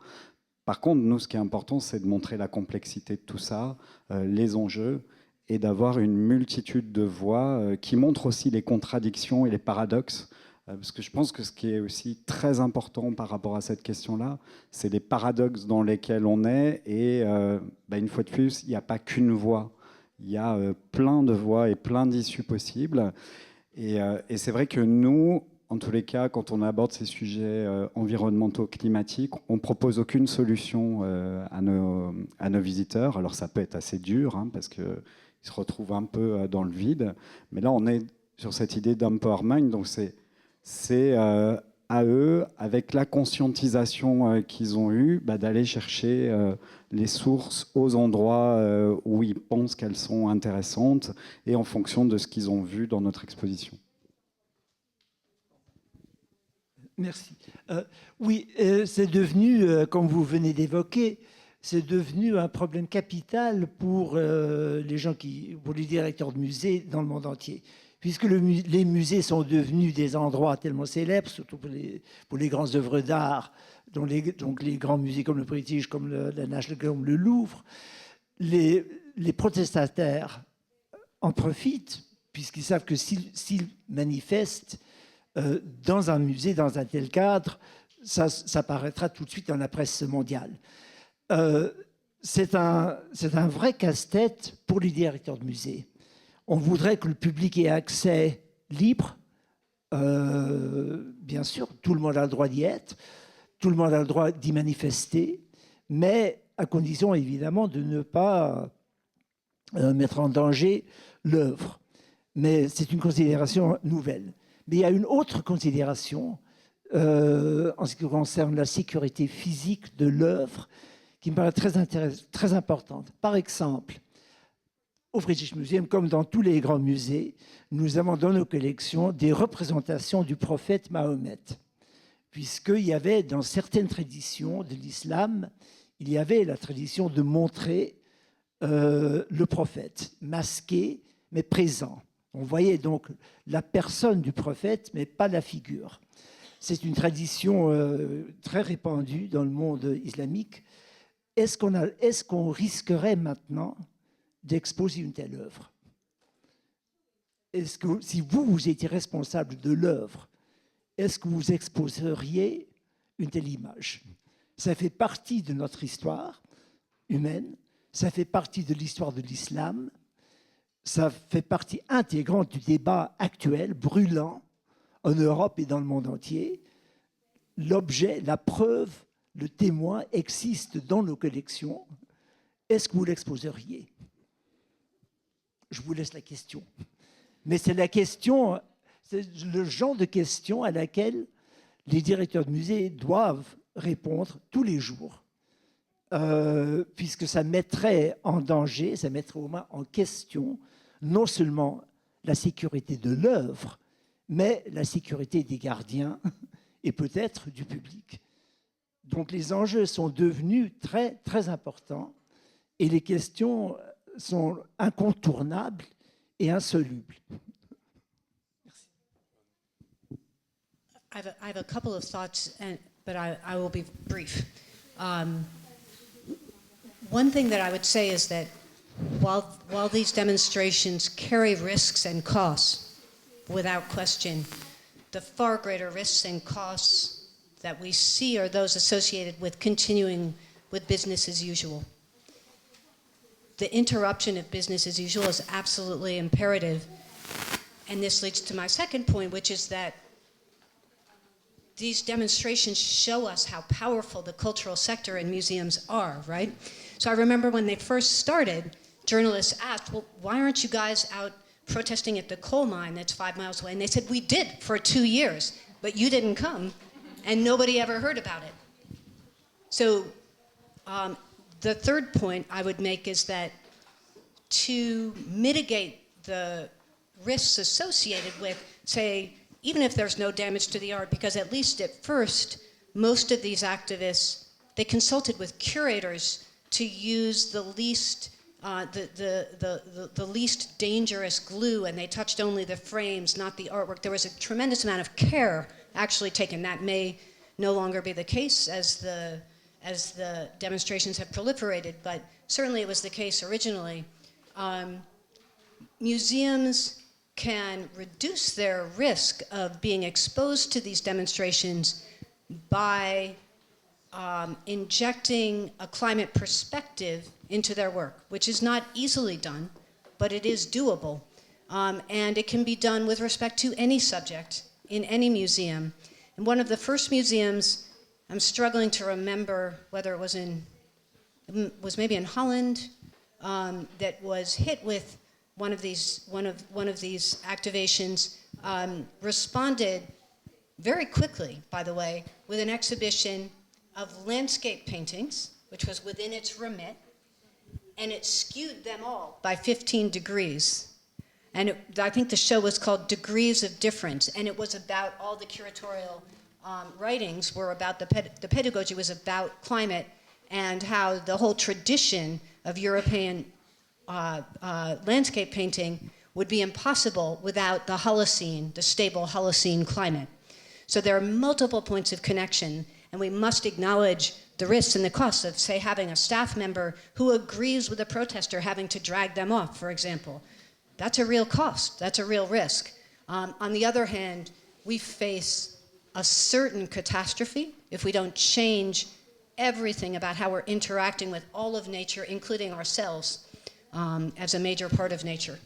Par contre, nous, ce qui est important, c'est de montrer la complexité de tout ça, les enjeux, et d'avoir une multitude de voix qui montrent aussi les contradictions et les paradoxes. Parce que je pense que ce qui est aussi très important par rapport à cette question-là, c'est les paradoxes dans lesquels on est. Et une fois de plus, il n'y a pas qu'une voix. Il y a plein de voix et plein d'issues possibles. Et c'est vrai que nous... En tous les cas, quand on aborde ces sujets environnementaux, climatiques, on ne propose aucune solution à nos visiteurs. Alors ça peut être assez dur, hein, parce qu'ils se retrouvent un peu dans le vide. Mais là, on est sur cette idée d'empowerment. Donc c'est à eux, avec la conscientisation qu'ils ont eue, d'aller chercher les sources aux endroits où ils pensent qu'elles sont intéressantes et en fonction de ce qu'ils ont vu dans notre exposition. Merci. Oui, c'est devenu, comme vous venez d'évoquer, c'est devenu un problème capital pour pour les directeurs de musées dans le monde entier. Puisque les musées sont devenus des endroits tellement célèbres, surtout pour les grandes œuvres d'art, donc les grands musées comme le British, comme la National Gallery, comme le Louvre, les protestataires en profitent, puisqu'ils savent que s'ils manifestent dans un musée, dans un tel cadre, ça paraîtra tout de suite dans la presse mondiale. C'est un vrai casse-tête pour les directeurs de musées. On voudrait que le public ait accès libre. Bien sûr, tout le monde a le droit d'y être, tout le monde a le droit d'y manifester, mais à condition évidemment de ne pas mettre en danger l'œuvre. Mais c'est une considération nouvelle. Mais il y a une autre considération en ce qui concerne la sécurité physique de l'œuvre qui me paraît très importante. Par exemple, au British Museum, comme dans tous les grands musées, nous avons dans nos collections des représentations du prophète Mahomet, puisqu'il y avait dans certaines traditions de l'islam, il y avait la tradition de montrer le prophète masqué mais présent. On voyait donc la personne du prophète, mais pas la figure. C'est une tradition très répandue dans le monde islamique. Est-ce qu'on risquerait maintenant d'exposer une telle œuvre? Est-ce que si vous étiez responsable de l'œuvre, est-ce que vous exposeriez une telle image? Ça fait partie de notre histoire humaine, ça fait partie de l'histoire de l'islam. Ça fait partie intégrante du débat actuel, brûlant, en Europe et dans le monde entier. L'objet, la preuve, le témoin existe dans nos collections. Est-ce que vous l'exposeriez? Je vous laisse la question. Mais c'est la question, c'est le genre de question à laquelle les directeurs de musées doivent répondre tous les jours. Puisque ça mettrait en danger, ça mettrait au moins en question non seulement la sécurité de l'œuvre, mais la sécurité des gardiens et peut-être du public. Donc les enjeux sont devenus très, très importants et les questions sont incontournables et insolubles. Merci. I have a couple of thoughts, but I will be brief. One thing that I would say is that while these demonstrations carry risks and costs, without question, the far greater risks and costs that we see are those associated with continuing with business as usual. The interruption of business as usual is absolutely imperative. And this leads to my second point, which is that these demonstrations show us how powerful the cultural sector and museums are, right? So I remember when they first started, journalists asked, well, why aren't you guys out protesting at the coal mine that's 5 miles away? And they said, we did for 2 years, but you didn't come, and nobody ever heard about it. So the third point I would make is that to mitigate the risks associated with, say, even if there's no damage to the art, because at least at first, most of these activists, they consulted with curators to use the least the least dangerous glue, and they touched only the frames, not the artwork. There was a tremendous amount of care actually taken. That may no longer be the case as the demonstrations have proliferated, but certainly it was the case originally. Museums can reduce their risk of being exposed to these demonstrations by injecting a climate perspective into their work, which is not easily done, but it is doable. And it can be done with respect to any subject in any museum. And one of the first museums, I'm struggling to remember whether it was maybe in Holland, that was hit with one of these activations, responded very quickly, by the way, with an exhibition of landscape paintings, which was within its remit, and it skewed them all by 15 degrees. And I think the show was called Degrees of Difference, and it was about all the curatorial writings were about the pedagogy was about climate and how the whole tradition of European landscape painting would be impossible without the Holocene, the stable Holocene climate. So there are multiple points of connection, and we must acknowledge the risks and the costs of, say, having a staff member who agrees with a protester having to drag them off, for example. That's a real cost. That's a real risk. On the other hand, we face a certain catastrophe if we don't change everything about how we're interacting with all of nature, including ourselves, as a major part of nature.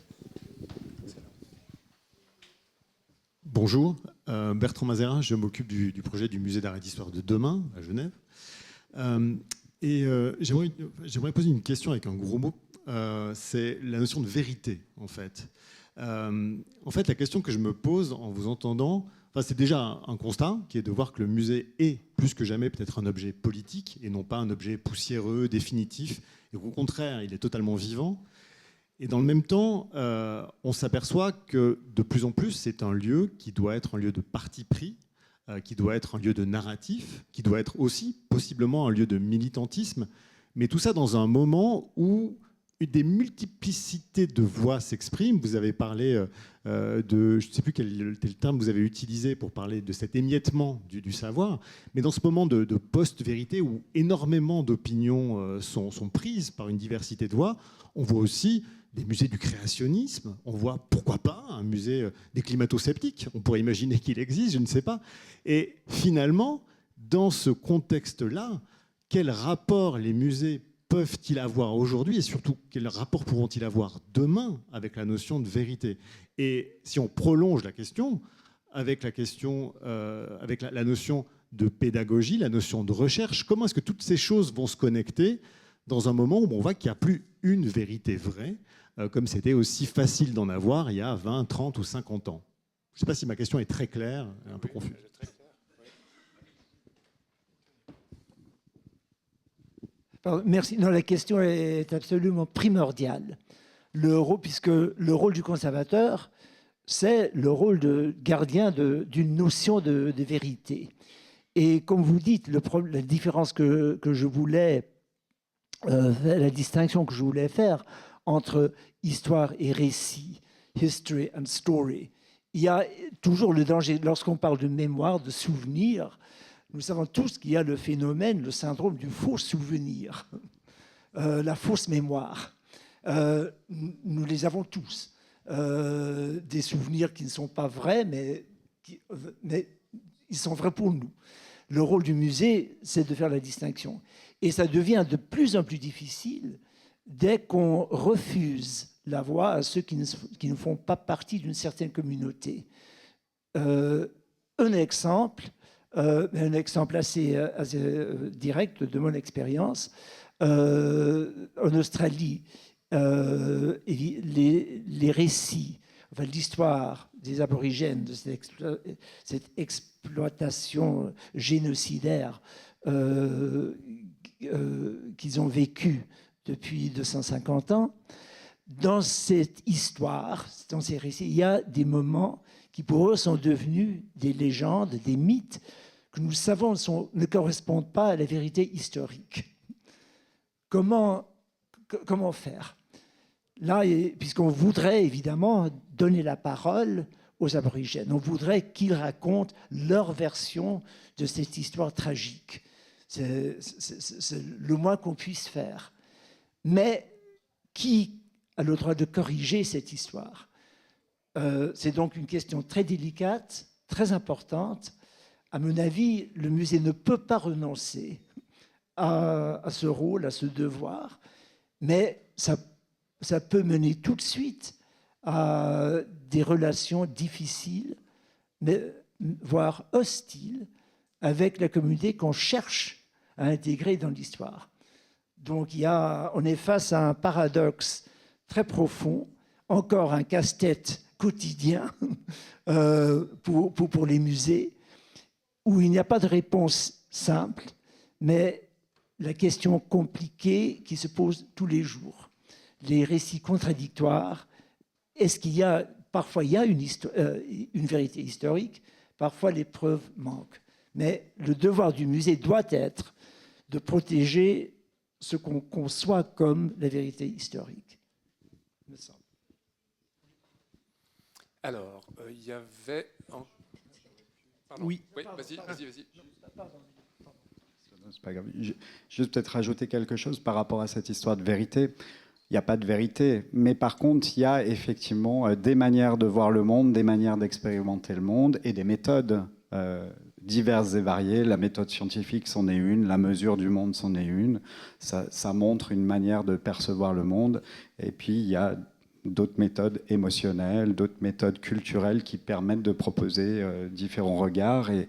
Bonjour, Bertrand Mazera, je m'occupe du projet du Musée d'art et d'histoire de demain, à Genève. J'aimerais poser une question avec un gros mot, c'est la notion de vérité, en fait. En fait, la question que je me pose en vous entendant, c'est déjà un constat, qui est de voir que le musée est plus que jamais peut-être un objet politique, et non pas un objet poussiéreux, définitif, et qu'au contraire, il est totalement vivant. Et dans le même temps, on s'aperçoit que de plus en plus, c'est un lieu qui doit être un lieu de parti pris, qui doit être un lieu de narratif, qui doit être aussi possiblement un lieu de militantisme, mais tout ça dans un moment où des multiplicités de voix s'expriment. Vous avez parlé de, je ne sais plus quel est le terme vous avez utilisé pour parler de cet émiettement du savoir, mais dans ce moment de post-vérité où énormément d'opinions sont prises par une diversité de voix, on voit aussi des musées du créationnisme, on voit, pourquoi pas, un musée des climato-sceptiques, on pourrait imaginer qu'il existe, je ne sais pas. Et finalement, dans ce contexte-là, quel rapport les musées peuvent-ils avoir aujourd'hui et surtout quel rapport pourront-ils avoir demain avec la notion de vérité? Et si on prolonge la question avec la notion de pédagogie, la notion de recherche, comment est-ce que toutes ces choses vont se connecter dans un moment où on voit qu'il n'y a plus une vérité vraie, comme c'était aussi facile d'en avoir il y a 20, 30 ou 50 ans? Je ne sais pas si ma question est très claire, un peu confuse. Merci. Non, la question est absolument primordiale. Puisque le rôle du conservateur, c'est le rôle de gardien d'une notion de vérité. Et comme vous dites, la différence que je voulais, la distinction que je voulais faire entre histoire et récit, history and story, il y a toujours le danger, lorsqu'on parle de mémoire, de souvenir, nous savons tous qu'il y a le phénomène, le syndrome du faux souvenir, la fausse mémoire. Nous les avons tous. Des souvenirs qui ne sont pas vrais, mais ils sont vrais pour nous. Le rôle du musée, c'est de faire la distinction. Et ça devient de plus en plus difficile dès qu'on refuse la voix à ceux qui ne font pas partie d'une certaine communauté. Un exemple, Un exemple assez direct de mon expérience. En Australie, les récits, enfin, l'histoire des aborigènes, de cette exploitation génocidaire qu'ils ont vécue depuis 250 ans, dans cette histoire, dans ces récits, il y a des moments qui pour eux sont devenus des légendes, des mythes, que nous savons ne correspondent pas à la vérité historique. Comment faire? Là, puisqu'on voudrait évidemment donner la parole aux aborigènes, on voudrait qu'ils racontent leur version de cette histoire tragique. C'est le moins qu'on puisse faire. Mais qui a le droit de corriger cette histoire? C'est donc une question très délicate, très importante. À mon avis, le musée ne peut pas renoncer à ce rôle, à ce devoir, mais ça peut mener tout de suite à des relations difficiles, mais, voire hostiles, avec la communauté qu'on cherche à intégrer dans l'histoire. Donc on est face à un paradoxe très profond, encore un casse-tête quotidien pour les musées, où il n'y a pas de réponse simple, mais la question compliquée qui se pose tous les jours. Les récits contradictoires, est-ce qu'il y a, parfois il y a une vérité historique, parfois les preuves manquent. Mais le devoir du musée doit être de protéger ce qu'on conçoit comme la vérité historique, me semble. Alors, il y avait... Pardon. Oui. Vas-y. C'est pas grave. Juste peut-être rajouter quelque chose par rapport à cette histoire de vérité. Il n'y a pas de vérité, mais par contre, il y a effectivement des manières de voir le monde, des manières d'expérimenter le monde et des méthodes diverses et variées. La méthode scientifique, c'en est une, la mesure du monde, c'en est une. Ça montre une manière de percevoir le monde. Et puis, il y a d'autres méthodes émotionnelles, d'autres méthodes culturelles qui permettent de proposer différents regards. Et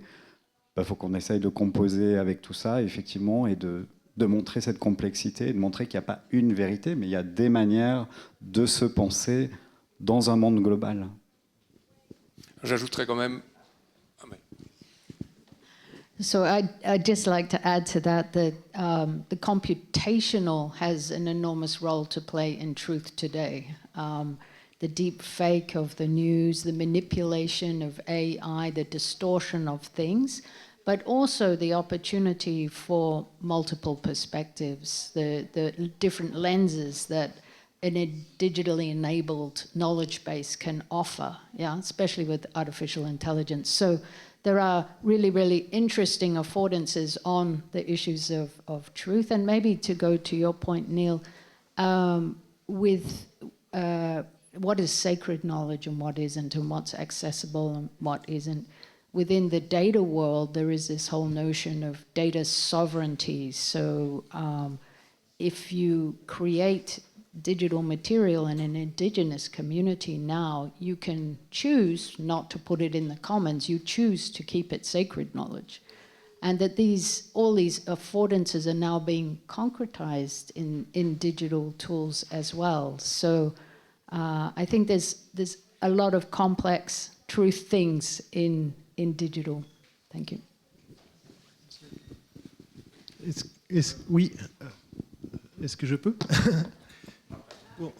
il faut qu'on essaye de composer avec tout ça, effectivement, et de montrer cette complexité, de montrer qu'il n'y a pas une vérité, mais il y a des manières de se penser dans un monde global. J'ajouterais quand même... So I'd just like to add to that the computational has an enormous role to play in truth today. The deep fake of the news, the manipulation of AI, the distortion of things, but also the opportunity for multiple perspectives, the different lenses that a digitally enabled knowledge base can offer, yeah, especially with artificial intelligence. So there are really, really interesting affordances on the issues of truth. And maybe to go to your point, Neil, with what is sacred knowledge and what isn't, and what's accessible and what isn't. Within the data world, there is this whole notion of data sovereignty. So if you create digital material in an indigenous community now, you can choose not to put it in the commons. You choose to keep it sacred knowledge. And that all these affordances are now being concretized in digital tools as well. So I think there's a lot of complex truth things in digital. Thank you. Oui. Est-ce que je peux? Bon.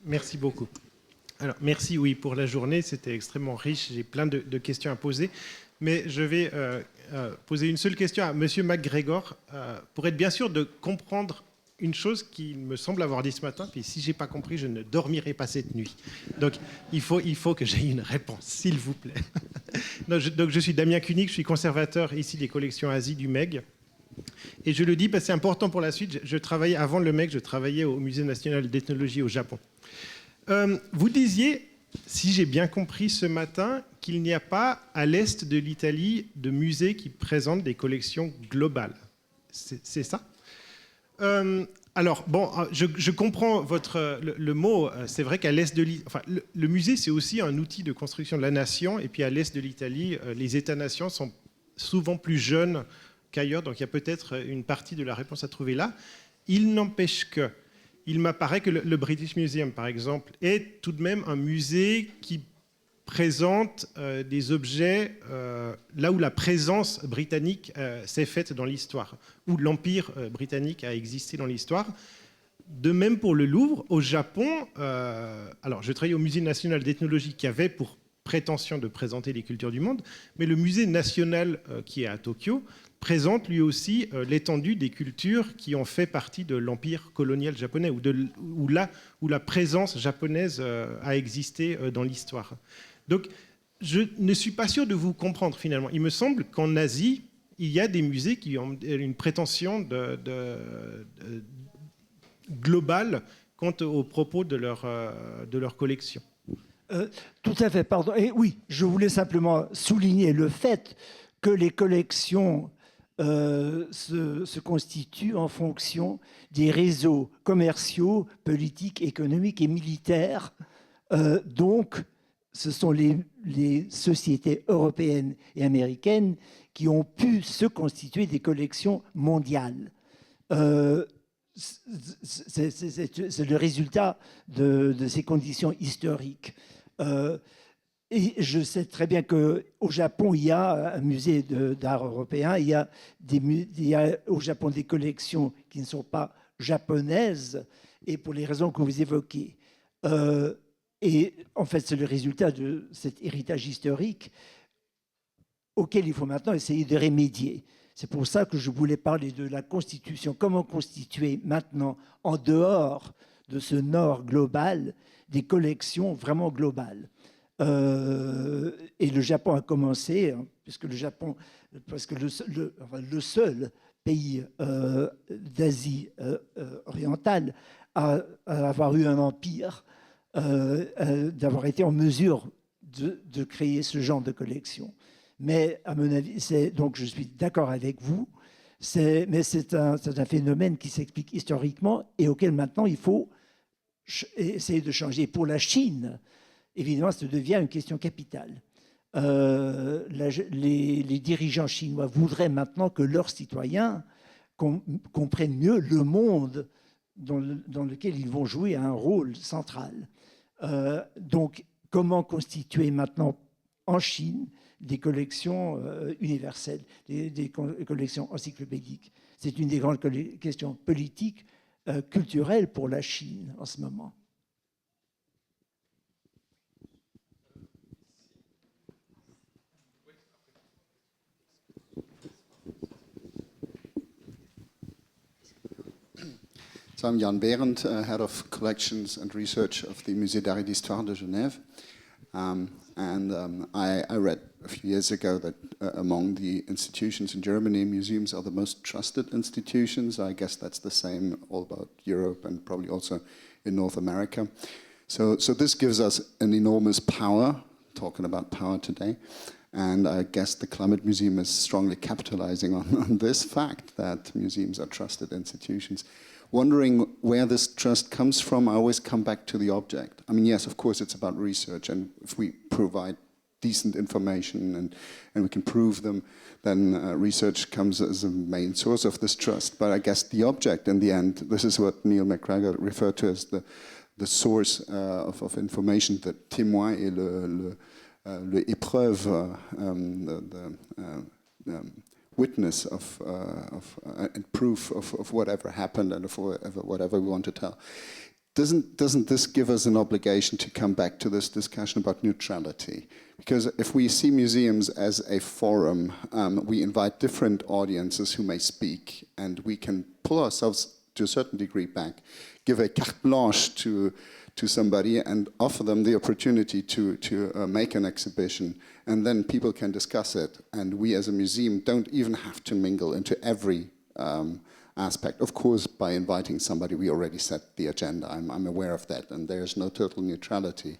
Merci beaucoup. Alors, merci, oui, pour la journée. C'était extrêmement riche. J'ai plein de questions à poser. Mais je vais poser une seule question à Monsieur McGregor pour être bien sûr de comprendre une chose qu'il me semble avoir dit ce matin. Puis si je n'ai pas compris, je ne dormirai pas cette nuit. Donc, il faut que j'aie une réponse, s'il vous plaît. Donc, je suis Damien Kunig, je suis conservateur ici des collections Asie du MEG. Et je le dis parce que c'est important pour la suite. Je travaillais, avant le MEG, je travaillais au Musée national d'ethnologie au Japon. Vous disiez, si j'ai bien compris ce matin, qu'il n'y a pas à l'est de l'Italie de musées qui présentent des collections globales. C'est ça ? Alors, bon, je comprends le mot. C'est vrai qu'à l'est de l'Italie, le musée, c'est aussi un outil de construction de la nation. Et puis à l'est de l'Italie, les États-nations sont souvent plus jeunes qu'ailleurs. Donc il y a peut-être une partie de la réponse à trouver là. Il n'empêche que, il m'apparaît que le British Museum, par exemple, est tout de même un musée qui présente des objets là où la présence britannique s'est faite dans l'histoire, où l'empire britannique a existé dans l'histoire. De même pour le Louvre. Au Japon, alors je travaillais au Musée national d'ethnologie qui avait pour prétention de présenter les cultures du monde, mais le musée national qui est à Tokyo présente lui aussi l'étendue des cultures qui ont fait partie de l'empire colonial japonais, où la présence japonaise a existé dans l'histoire. Donc, je ne suis pas sûr de vous comprendre finalement. Il me semble qu'en Asie, il y a des musées qui ont une prétention globale quant aux propos de leur collection. Tout à fait, pardon. Et oui, je voulais simplement souligner le fait que les collections se constituent en fonction des réseaux commerciaux, politiques, économiques et militaires. Donc, ce sont les sociétés européennes et américaines qui ont pu se constituer des collections mondiales. C'est le résultat de ces conditions historiques. Et je sais très bien qu'au Japon, il y a un musée d'art européen. Il y a au Japon des collections qui ne sont pas japonaises, et pour les raisons que vous évoquez. Et en fait, c'est le résultat de cet héritage historique auquel il faut maintenant essayer de remédier. C'est pour ça que je voulais parler de la constitution. Comment constituer maintenant, en dehors de ce nord global, des collections vraiment globales. Et le Japon a commencé, puisque le Japon, parce que le seul pays d'Asie orientale à avoir eu un empire, d'avoir été en mesure de créer ce genre de collection. Mais à mon avis, donc je suis d'accord avec vous, mais c'est un phénomène qui s'explique historiquement et auquel maintenant il faut essayer de changer. Pour la Chine, évidemment, ça devient une question capitale. Les dirigeants chinois voudraient maintenant que leurs citoyens comprennent mieux le monde dans lequel ils vont jouer un rôle central. Donc, comment constituer maintenant en Chine des collections universelles, des collections encyclopédiques? C'est une des grandes questions politiques, culturelles pour la Chine en ce moment. So I'm Jan Behrendt, Head of Collections and Research of the Musée d'Art et d'Histoire de Genève. I read a few years ago that among the institutions in Germany, museums are the most trusted institutions. I guess that's the same all about Europe and probably also in North America. So this gives us an enormous power, talking about power today. And I guess the Climate Museum is strongly capitalizing on this fact that museums are trusted institutions. Wondering where this trust comes from, I always come back to the object. I mean, yes, of course, it's about research, and if we provide decent information and we can prove them, then research comes as a main source of this trust. But I guess the object, in the end, this is what Neil McGregor referred to as the source of information, the témoin et le épreuve, witness of and proof of whatever happened and of whatever we want to tell. Doesn't this give us an obligation to come back to this discussion about neutrality? Because if we see museums as a forum, we invite different audiences who may speak, and we can pull ourselves to a certain degree back, give a carte blanche to somebody and offer them the opportunity to make an exhibition, and then people can discuss it. And we as a museum don't even have to mingle into every aspect. Of course, by inviting somebody, we already set the agenda. I'm aware of that, and there's no total neutrality.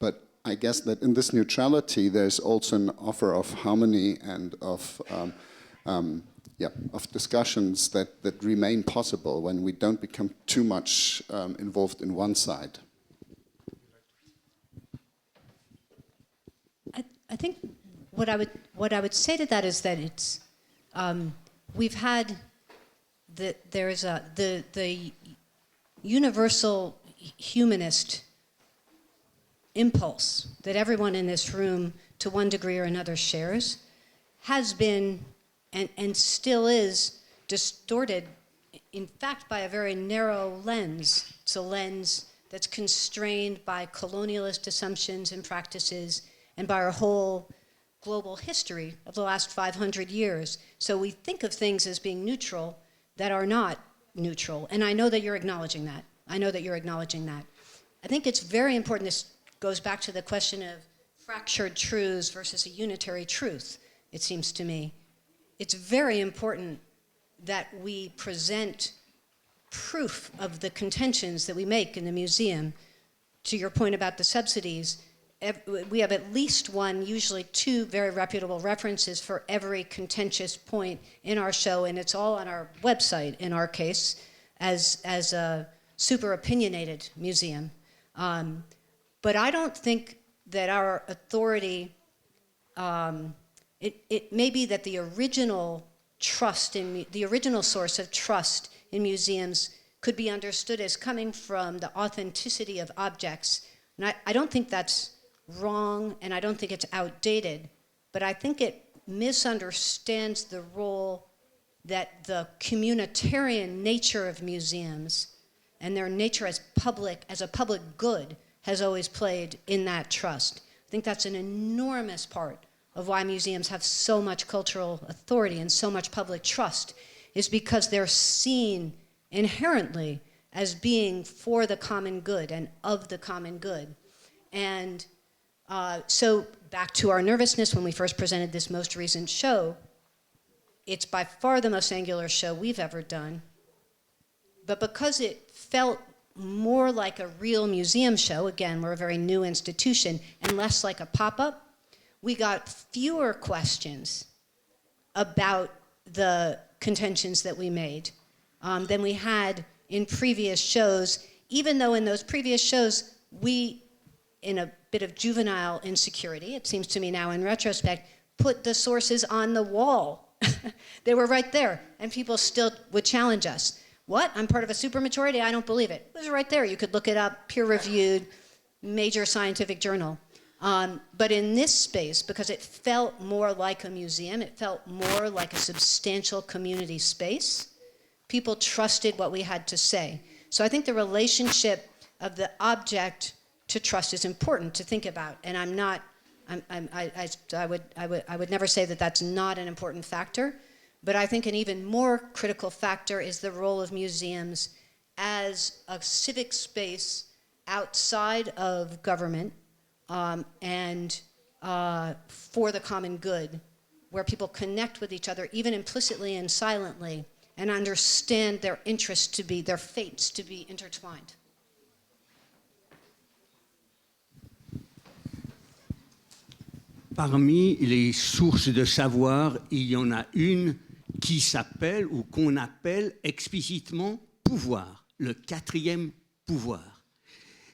But I guess that in this neutrality, there's also an offer of harmony and of of discussions that remain possible when we don't become too much involved in one side. I think what I would say to that is that it's we've had the universal humanist impulse that everyone in this room, to one degree or another, shares, has been and still is distorted, in fact, by a very narrow lens. It's a lens that's constrained by colonialist assumptions and practices and by our whole global history of the last 500 years. So we think of things as being neutral that are not neutral. And I know that you're acknowledging that. I know that you're acknowledging that. I think it's very important. This goes back to the question of fractured truths versus a unitary truth, it seems to me. It's very important that we present proof of the contentions that we make in the museum. To your point about the subsidies, we have at least one, usually two very reputable references for every contentious point in our show, and it's all on our website in our case as a super opinionated museum. But I don't think that our authority, it may be that the original trust in the original source of trust in museums could be understood as coming from the authenticity of objects. And I don't think that's wrong, and I don't think it's outdated, but I think it misunderstands the role that the communitarian nature of museums and their nature as a public good has always played in that trust. I think that's an enormous part of why museums have so much cultural authority and so much public trust, is because they're seen inherently as being for the common good and of the common good. And so back to our nervousness when we first presented this most recent show, it's by far the most angular show we've ever done. But because it felt more like a real museum show, again, we're a very new institution, and less like a pop-up, we got fewer questions about the contentions that we made than we had in previous shows, even though in those previous shows, we, in a bit of juvenile insecurity, it seems to me now in retrospect, put the sources on the wall. They were right there, and people still would challenge us. What? I'm part of a supermajority? I don't believe it. It was right there. You could look it up, peer-reviewed, major scientific journal. But in this space, because it felt more like a museum, it felt more like a substantial community space, people trusted what we had to say. So I think the relationship of the object to trust is important to think about. And I would never say that that's not an important factor, but I think an even more critical factor is the role of museums as a civic space outside of government and for the common good, where people connect with each other, even implicitly and silently, and understand their interests to be, their fates to be intertwined. Parmi les sources de savoir, il y en a une qui s'appelle ou qu'on appelle explicitement pouvoir, le quatrième pouvoir.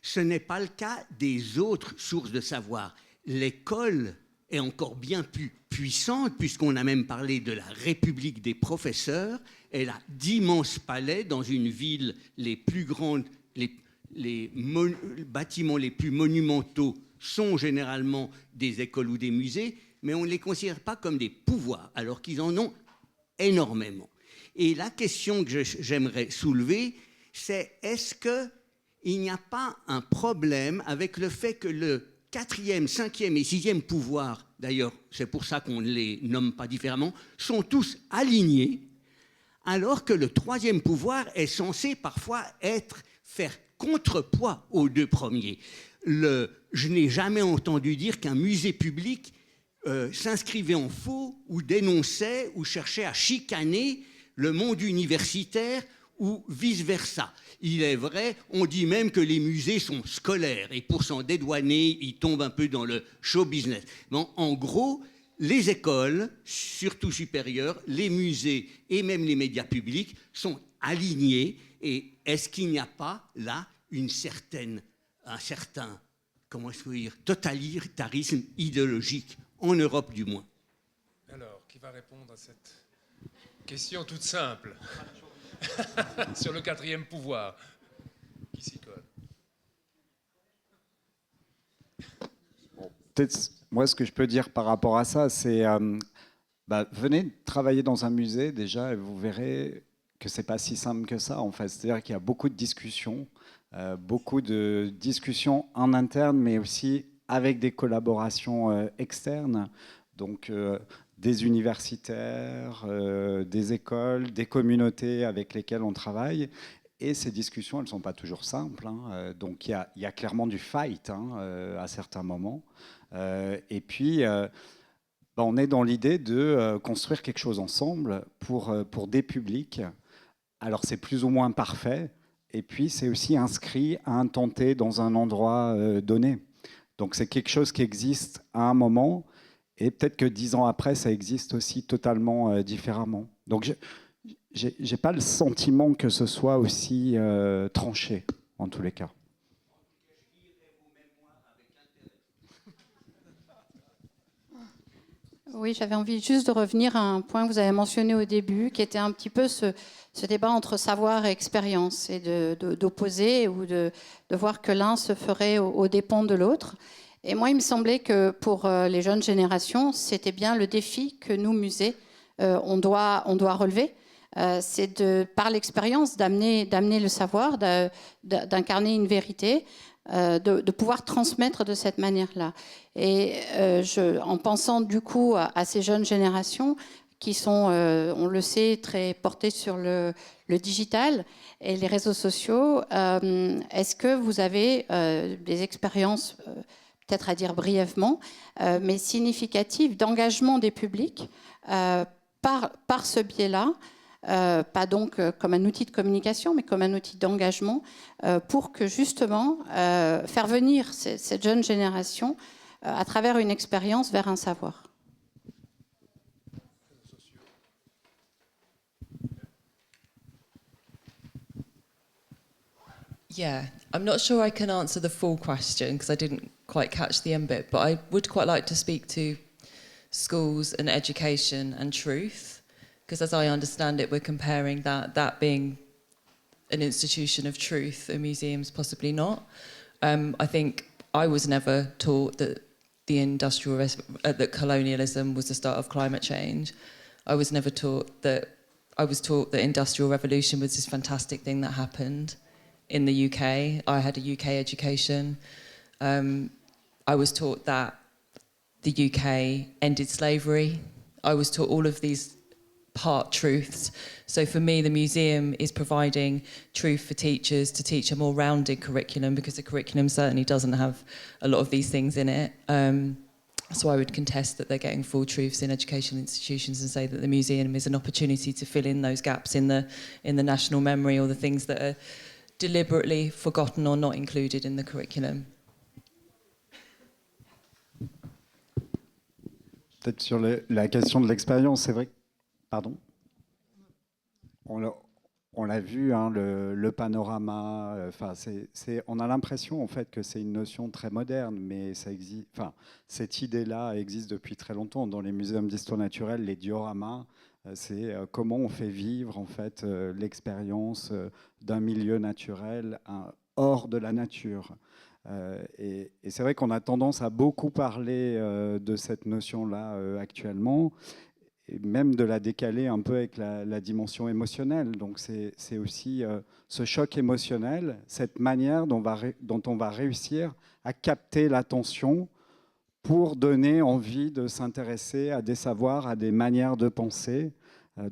Ce n'est pas le cas des autres sources de savoir. L'école est encore bien plus puissante, puisqu'on a même parlé de la République des professeurs. Elle a d'immenses palais dans une ville les plus grandes, les bâtiments les plus monumentaux sont généralement des écoles ou des musées, mais on ne les considère pas comme des pouvoirs, alors qu'ils en ont énormément. Et la question que j'aimerais soulever, c'est est-ce qu'il n'y a pas un problème avec le fait que le 4e, 5e et 6e pouvoir, d'ailleurs c'est pour ça qu'on ne les nomme pas différemment, sont tous alignés, alors que le 3e pouvoir est censé parfois faire contrepoids aux deux premiers. Je n'ai jamais entendu dire qu'un musée public s'inscrivait en faux ou dénonçait ou cherchait à chicaner le monde universitaire ou vice-versa. Il est vrai, on dit même que les musées sont scolaires et pour s'en dédouaner, ils tombent un peu dans le show business. Bon, en gros, les écoles, surtout supérieures, les musées et même les médias publics sont alignés. Et est-ce qu'il n'y a pas là un certain, comment je peux dire, totalitarisme idéologique, en Europe du moins? Alors, qui va répondre à cette question toute simple sur le 4e pouvoir? Qui s'y colle? Peut-être, moi, ce que je peux dire par rapport à ça, c'est venez travailler dans un musée déjà et vous verrez que c'est pas si simple que ça, en fait. C'est-à-dire qu'il y a beaucoup de discussions en interne, mais aussi avec des collaborations externes. Donc, des universitaires, des écoles, des communautés avec lesquelles on travaille. Et ces discussions, elles ne sont pas toujours simples. Donc, il y a clairement du fight à certains moments. Et puis, on est dans l'idée de construire quelque chose ensemble pour des publics. Alors, c'est plus ou moins parfait. Et puis, c'est aussi inscrit à un temps T dans un endroit donné. Donc, c'est quelque chose qui existe à un moment. Et peut-être que 10 ans après, ça existe aussi totalement différemment. Donc, je n'ai pas le sentiment que ce soit aussi tranché, en tous les cas. Oui, j'avais envie juste de revenir à un point que vous avez mentionné au début, qui était un petit peu ce débat entre savoir et expérience, et d'opposer ou de voir que l'un se ferait aux dépens de l'autre. Et moi, il me semblait que pour les jeunes générations, c'était bien le défi que nous, musées, on doit relever. C'est par l'expérience, d'amener le savoir, d'incarner une vérité, de pouvoir transmettre de cette manière-là. Et en pensant du coup à ces jeunes générations qui sont, on le sait, très portées sur le digital et les réseaux sociaux, est-ce que vous avez des expériences, peut-être à dire brièvement, mais significatives, d'engagement des publics par ce biais-là, pas donc comme un outil de communication, mais comme un outil d'engagement, pour que justement faire venir cette jeune génération à travers une expérience vers un savoir. Yeah, I'm not sure I can answer the full question because I didn't quite catch the end bit, but I would quite like to speak to schools and education and truth, because as I understand it, we're comparing that being an institution of truth and museums possibly not. I think I was never taught that that colonialism was the start of climate change. I was never taught that. I was taught that Industrial Revolution was this fantastic thing that happened in the UK. I had a UK education. I was taught that the UK ended slavery. I was taught all of these part truths. So for me, the museum is providing truth for teachers to teach a more rounded curriculum, because the curriculum certainly doesn't have a lot of these things in it. So I would contest that they're getting full truths in educational institutions and say that the museum is an opportunity to fill in those gaps in the national memory, or the things that are deliberately forgotten or not included in the curriculum. Peut-être sur la question de l'expérience, c'est vrai. Pardon. On l'a vu, le panorama. On a l'impression en fait que c'est une notion très moderne, mais ça existe. Enfin, cette idée-là existe depuis très longtemps dans les muséums d'histoire naturelle, les dioramas. C'est comment on fait vivre en fait l'expérience d'un milieu naturel hors de la nature. Et c'est vrai qu'on a tendance à beaucoup parler de cette notion-là actuellement, et même de la décaler un peu avec la dimension émotionnelle. Donc c'est aussi ce choc émotionnel, cette manière dont on va réussir à capter l'attention pour donner envie de s'intéresser à des savoirs, à des manières de penser.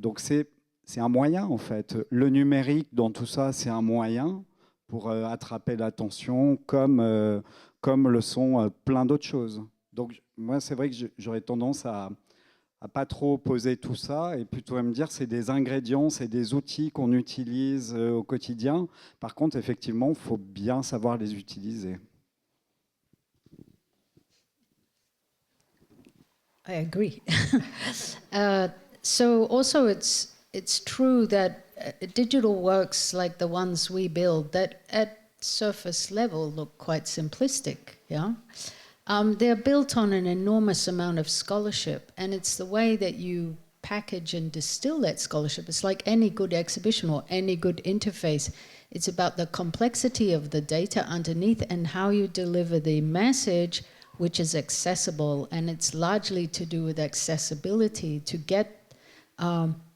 Donc c'est un moyen en fait. Le numérique dans tout ça, c'est un moyen pour attraper l'attention, comme le sont plein d'autres choses. Donc moi, c'est vrai que j'aurais tendance à pas trop poser tout ça, et plutôt à me dire c'est des ingrédients, c'est des outils qu'on utilise au quotidien. Par contre, effectivement, il faut bien savoir les utiliser. I agree. So also it's true that digital works like the ones we build that at surface level look quite simplistic, yeah? They're built on an enormous amount of scholarship, and it's the way that you package and distill that scholarship. It's like any good exhibition or any good interface. It's about the complexity of the data underneath and how you deliver the message which is accessible, and it's largely to do with accessibility to get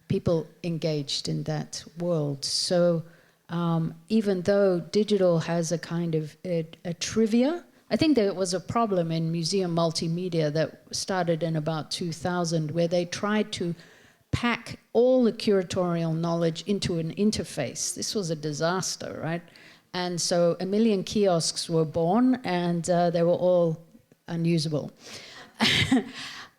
people engaged in that world. So even though digital has a kind of a trivia, I think there was a problem in museum multimedia that started in about 2000 where they tried to pack all the curatorial knowledge into an interface. This was a disaster, right? And so a million kiosks were born, and they were all unusable.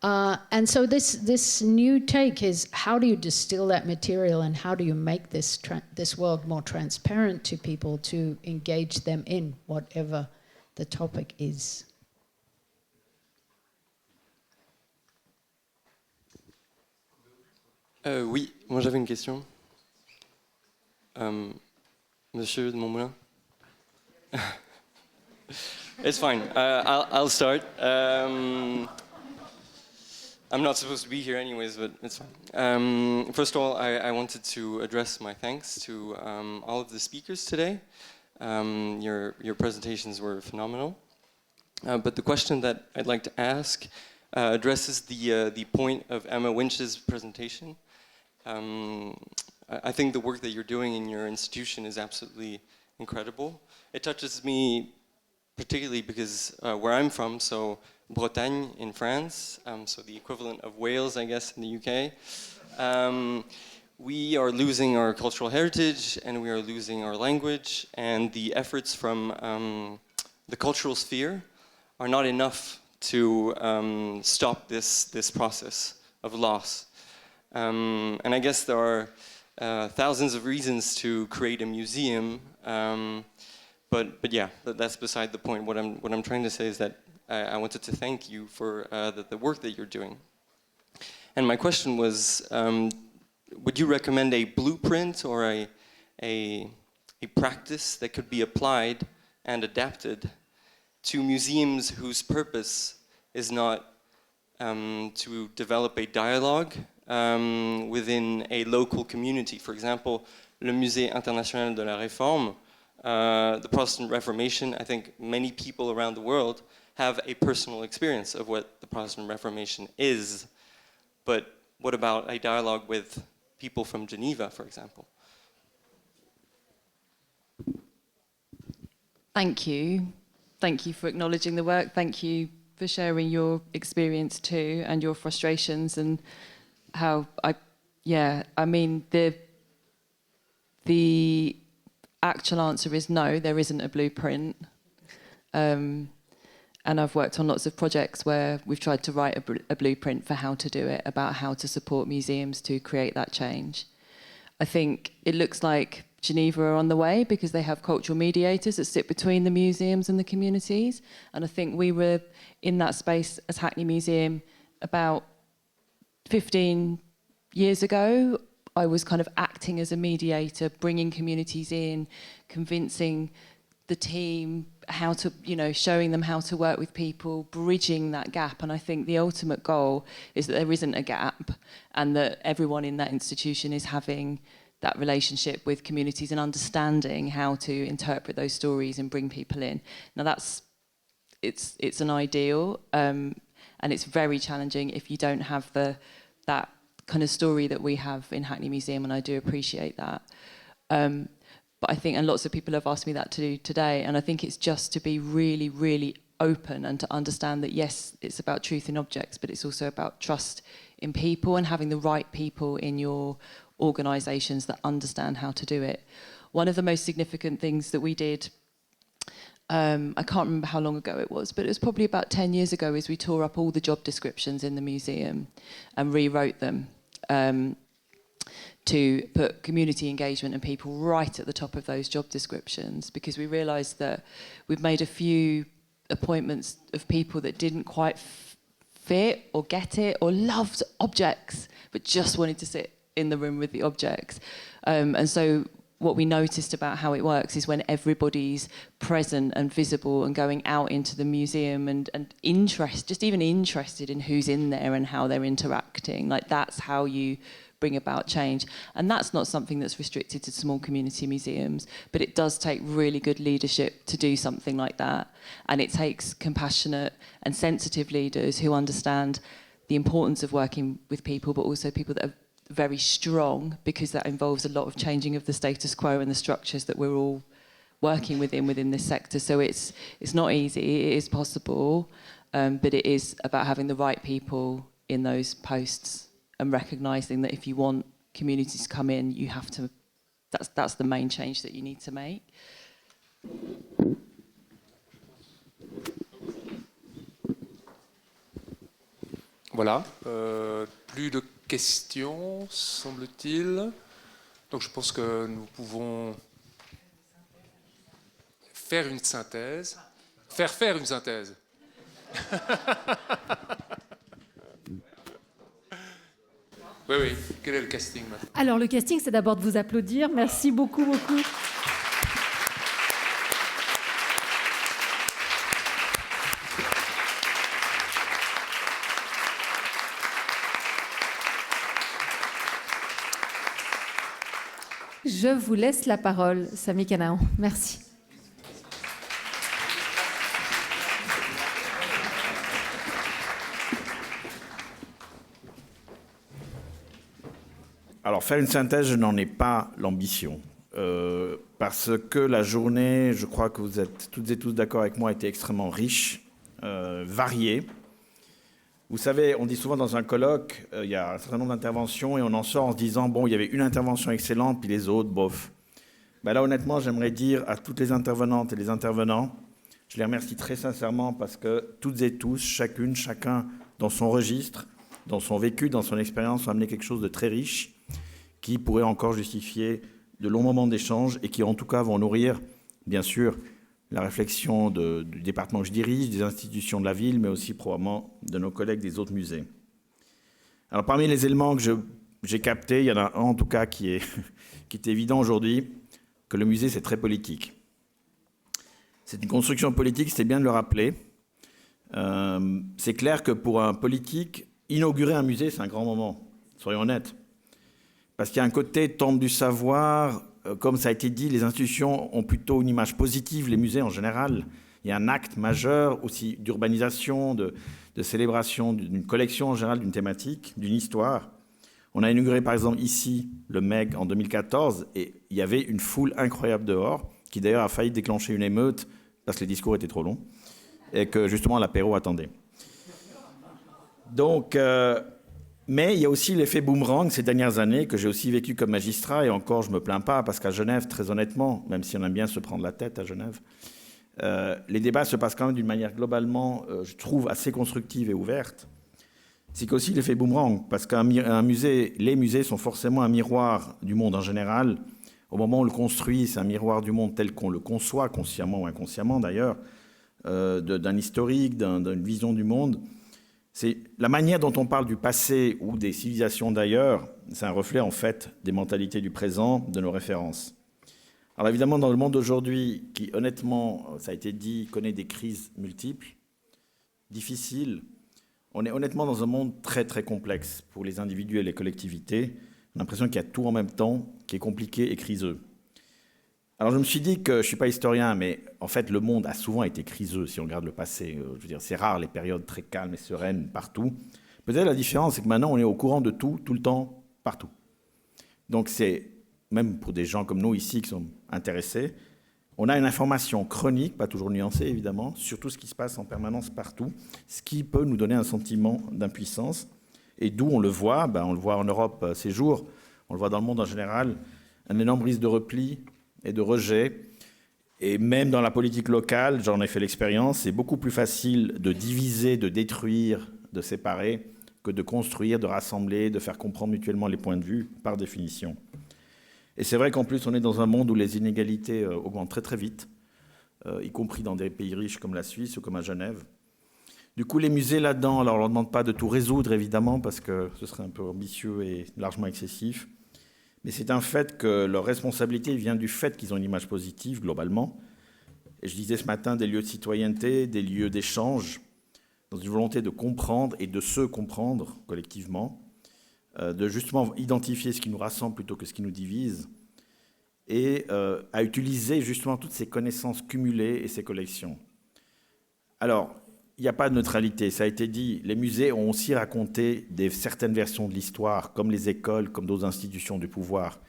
And so this new take is, how do you distill that material, and how do you make this world more transparent to people to engage them in whatever the topic is? Oui, moi j'avais une question. Monsieur de Montmoulin. It's fine. I'll start. I'm not supposed to be here anyways, but it's fine. First of all, I wanted to address my thanks to all of the speakers today. Your presentations were phenomenal. But the question that I'd like to ask addresses the point of Emma Winch's presentation. I think the work that you're doing in your institution is absolutely incredible. It touches me particularly because where I'm from, so Bretagne in France, so the equivalent of Wales, I guess, in the UK. We are losing our cultural heritage, and we are losing our language, and the efforts from the cultural sphere are not enough to stop this process of loss. And I guess there are thousands of reasons to create a museum, but yeah, that's beside the point. What I'm trying to say is that I wanted to thank you for the work that you're doing. And my question was, would you recommend a blueprint or a practice that could be applied and adapted to museums whose purpose is not to develop a dialogue within a local community? For example, le Musée International de la Réforme, the Protestant Reformation, I think many people around the world have a personal experience of what the Protestant Reformation is. But what about a dialogue with people from Geneva, for example? Thank you. Thank you for acknowledging the work. Thank you for sharing your experience too, and your frustrations, and how I mean, the actual answer is no, there isn't a blueprint. And I've worked on lots of projects where we've tried to write a blueprint for how to do it, about how to support museums to create that change. I think it looks like Geneva are on the way because they have cultural mediators that sit between the museums and the communities. And I think we were in that space as Hackney Museum about 15 years ago. I was kind of acting as a mediator, bringing communities in, convincing the team how to, showing them how to work with people, bridging that gap. And I think the ultimate goal is that there isn't a gap, and that everyone in that institution is having that relationship with communities and understanding how to interpret those stories and bring people in. Now it's an ideal, and it's very challenging if you don't have that kind of story that we have in Hackney Museum, and I do appreciate that. But I think, and lots of people have asked me that to do today, and I think it's just to be really, really open and to understand that, yes, it's about truth in objects, but it's also about trust in people and having the right people in your organisations that understand how to do it. One of the most significant things that we did, I can't remember how long ago it was, but it was probably about 10 years ago, is we tore up all the job descriptions in the museum and rewrote them. To put community engagement and people right at the top of those job descriptions, because we realised that we've made a few appointments of people that didn't quite fit or get it or loved objects, but just wanted to sit in the room with the objects. And so what we noticed about how it works is when everybody's present and visible and going out into the museum and just even interested in who's in there and how they're interacting, like that's how you bring about change. And that's not something that's restricted to small community museums, but it does take really good leadership to do something like that. And it takes compassionate and sensitive leaders who understand the importance of working with people, but also people that are very strong, because that involves a lot of changing of the status quo and the structures that we're all working within this sector. So it's not easy, it is possible, but it is about having the right people in those posts and recognising that if you want communities to come in, you have to, that's the main change that you need to make. Voilà, plus de questions, semble-t-il. Donc je pense que nous pouvons faire une synthèse. Faire une synthèse. Oui. Quel est le casting maintenant? Alors, le casting, c'est d'abord de vous applaudir. Merci beaucoup. Je vous laisse la parole, Samy Canaan. Merci. Alors, faire une synthèse, je n'en ai pas l'ambition. Parce que la journée, je crois que vous êtes toutes et tous d'accord avec moi, a été extrêmement riche, variée. Vous savez, on dit souvent dans un colloque, il y a un certain nombre d'interventions et on en sort en se disant, bon, il y avait une intervention excellente, puis les autres, bof. Ben là, honnêtement, j'aimerais dire à toutes les intervenantes et les intervenants, je les remercie très sincèrement parce que toutes et tous, chacun, dans son registre, dans son vécu, dans son expérience, ont amené quelque chose de très riche qui pourrait encore justifier de longs moments d'échange et qui, en tout cas, vont nourrir, bien sûr, la réflexion du département que je dirige, des institutions de la ville, mais aussi probablement de nos collègues des autres musées. Alors, parmi les éléments que j'ai captés, il y en a un, en tout cas, qui est évident aujourd'hui, que le musée, c'est très politique. C'est une construction politique, c'est bien de le rappeler. C'est clair que pour un politique, inaugurer un musée, c'est un grand moment, soyons honnêtes. Parce qu'il y a un côté temple du savoir. Comme ça a été dit, les institutions ont plutôt une image positive, les musées en général. Il y a un acte majeur aussi d'urbanisation, de célébration d'une collection en général, d'une thématique, d'une histoire. On a inauguré par exemple ici le MEG en 2014 et il y avait une foule incroyable dehors qui d'ailleurs a failli déclencher une émeute parce que les discours étaient trop longs et que justement l'apéro attendait. Donc... mais il y a aussi l'effet boomerang ces dernières années que j'ai aussi vécu comme magistrat, et encore, je ne me plains pas, parce qu'à Genève, très honnêtement, même si on aime bien se prendre la tête à Genève, les débats se passent quand même d'une manière globalement, je trouve, assez constructive et ouverte. C'est qu'aussi l'effet boomerang, parce qu'un musée, les musées sont forcément un miroir du monde en général. Au moment où on le construit, c'est un miroir du monde tel qu'on le conçoit, consciemment ou inconsciemment d'ailleurs, d'un historique, d'une vision du monde. C'est la manière dont on parle du passé ou des civilisations d'ailleurs, c'est un reflet en fait des mentalités du présent, de nos références. Alors évidemment, dans le monde d'aujourd'hui, qui honnêtement, ça a été dit, connaît des crises multiples, difficiles, on est honnêtement dans un monde très très complexe pour les individus et les collectivités. On a l'impression qu'il y a tout en même temps, qui est compliqué et criseux. Alors je me suis dit que je ne suis pas historien, mais en fait le monde a souvent été criseux si on regarde le passé. Je veux dire, c'est rare les périodes très calmes et sereines partout. Peut-être la différence, c'est que maintenant on est au courant de tout le temps, partout. Donc c'est, même pour des gens comme nous ici qui sont intéressés, on a une information chronique, pas toujours nuancée évidemment, sur tout ce qui se passe en permanence partout, ce qui peut nous donner un sentiment d'impuissance. Et d'où on le voit en Europe ces jours, on le voit dans le monde en général, un énorme risque de repli et de rejet. Et même dans la politique locale, j'en ai fait l'expérience, c'est beaucoup plus facile de diviser, de détruire, de séparer, que de construire, de rassembler, de faire comprendre mutuellement les points de vue, par définition. Et c'est vrai qu'en plus, on est dans un monde où les inégalités augmentent très très vite, y compris dans des pays riches comme la Suisse ou comme à Genève. Du coup, les musées là-dedans, alors on ne leur demande pas de tout résoudre, évidemment, parce que ce serait un peu ambitieux et largement excessif. Mais c'est un fait que leur responsabilité vient du fait qu'ils ont une image positive, globalement. Et je disais ce matin des lieux de citoyenneté, des lieux d'échange, dans une volonté de comprendre et de se comprendre collectivement, de justement identifier ce qui nous rassemble plutôt que ce qui nous divise, et à utiliser justement toutes ces connaissances cumulées et ces collections. Alors, il n'y a pas de neutralité, ça a été dit. Les musées ont aussi raconté certaines versions de l'histoire, comme les écoles, comme d'autres institutions du pouvoir.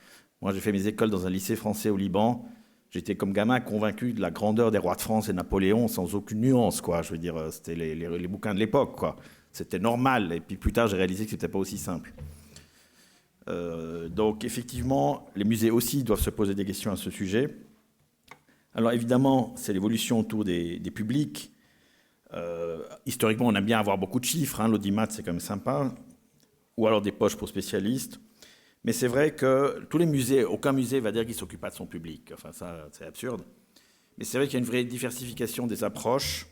Moi, j'ai fait mes écoles dans un lycée français au Liban. J'étais comme gamin convaincu de la grandeur des rois de France et Napoléon sans aucune nuance, quoi. Je veux dire, c'était les bouquins de l'époque, quoi. C'était normal. Et puis plus tard, j'ai réalisé que ce n'était pas aussi simple. Donc, effectivement, les musées aussi doivent se poser des questions à ce sujet. Alors, évidemment, c'est l'évolution autour des publics. Historiquement, on aime bien avoir beaucoup de chiffres, hein, l'audimat c'est quand même sympa, ou alors des poches pour spécialistes. Mais c'est vrai que tous les musées, aucun musée va dire qu'il ne s'occupe pas de son public. Enfin, ça, c'est absurde. Mais c'est vrai qu'il y a une vraie diversification des approches.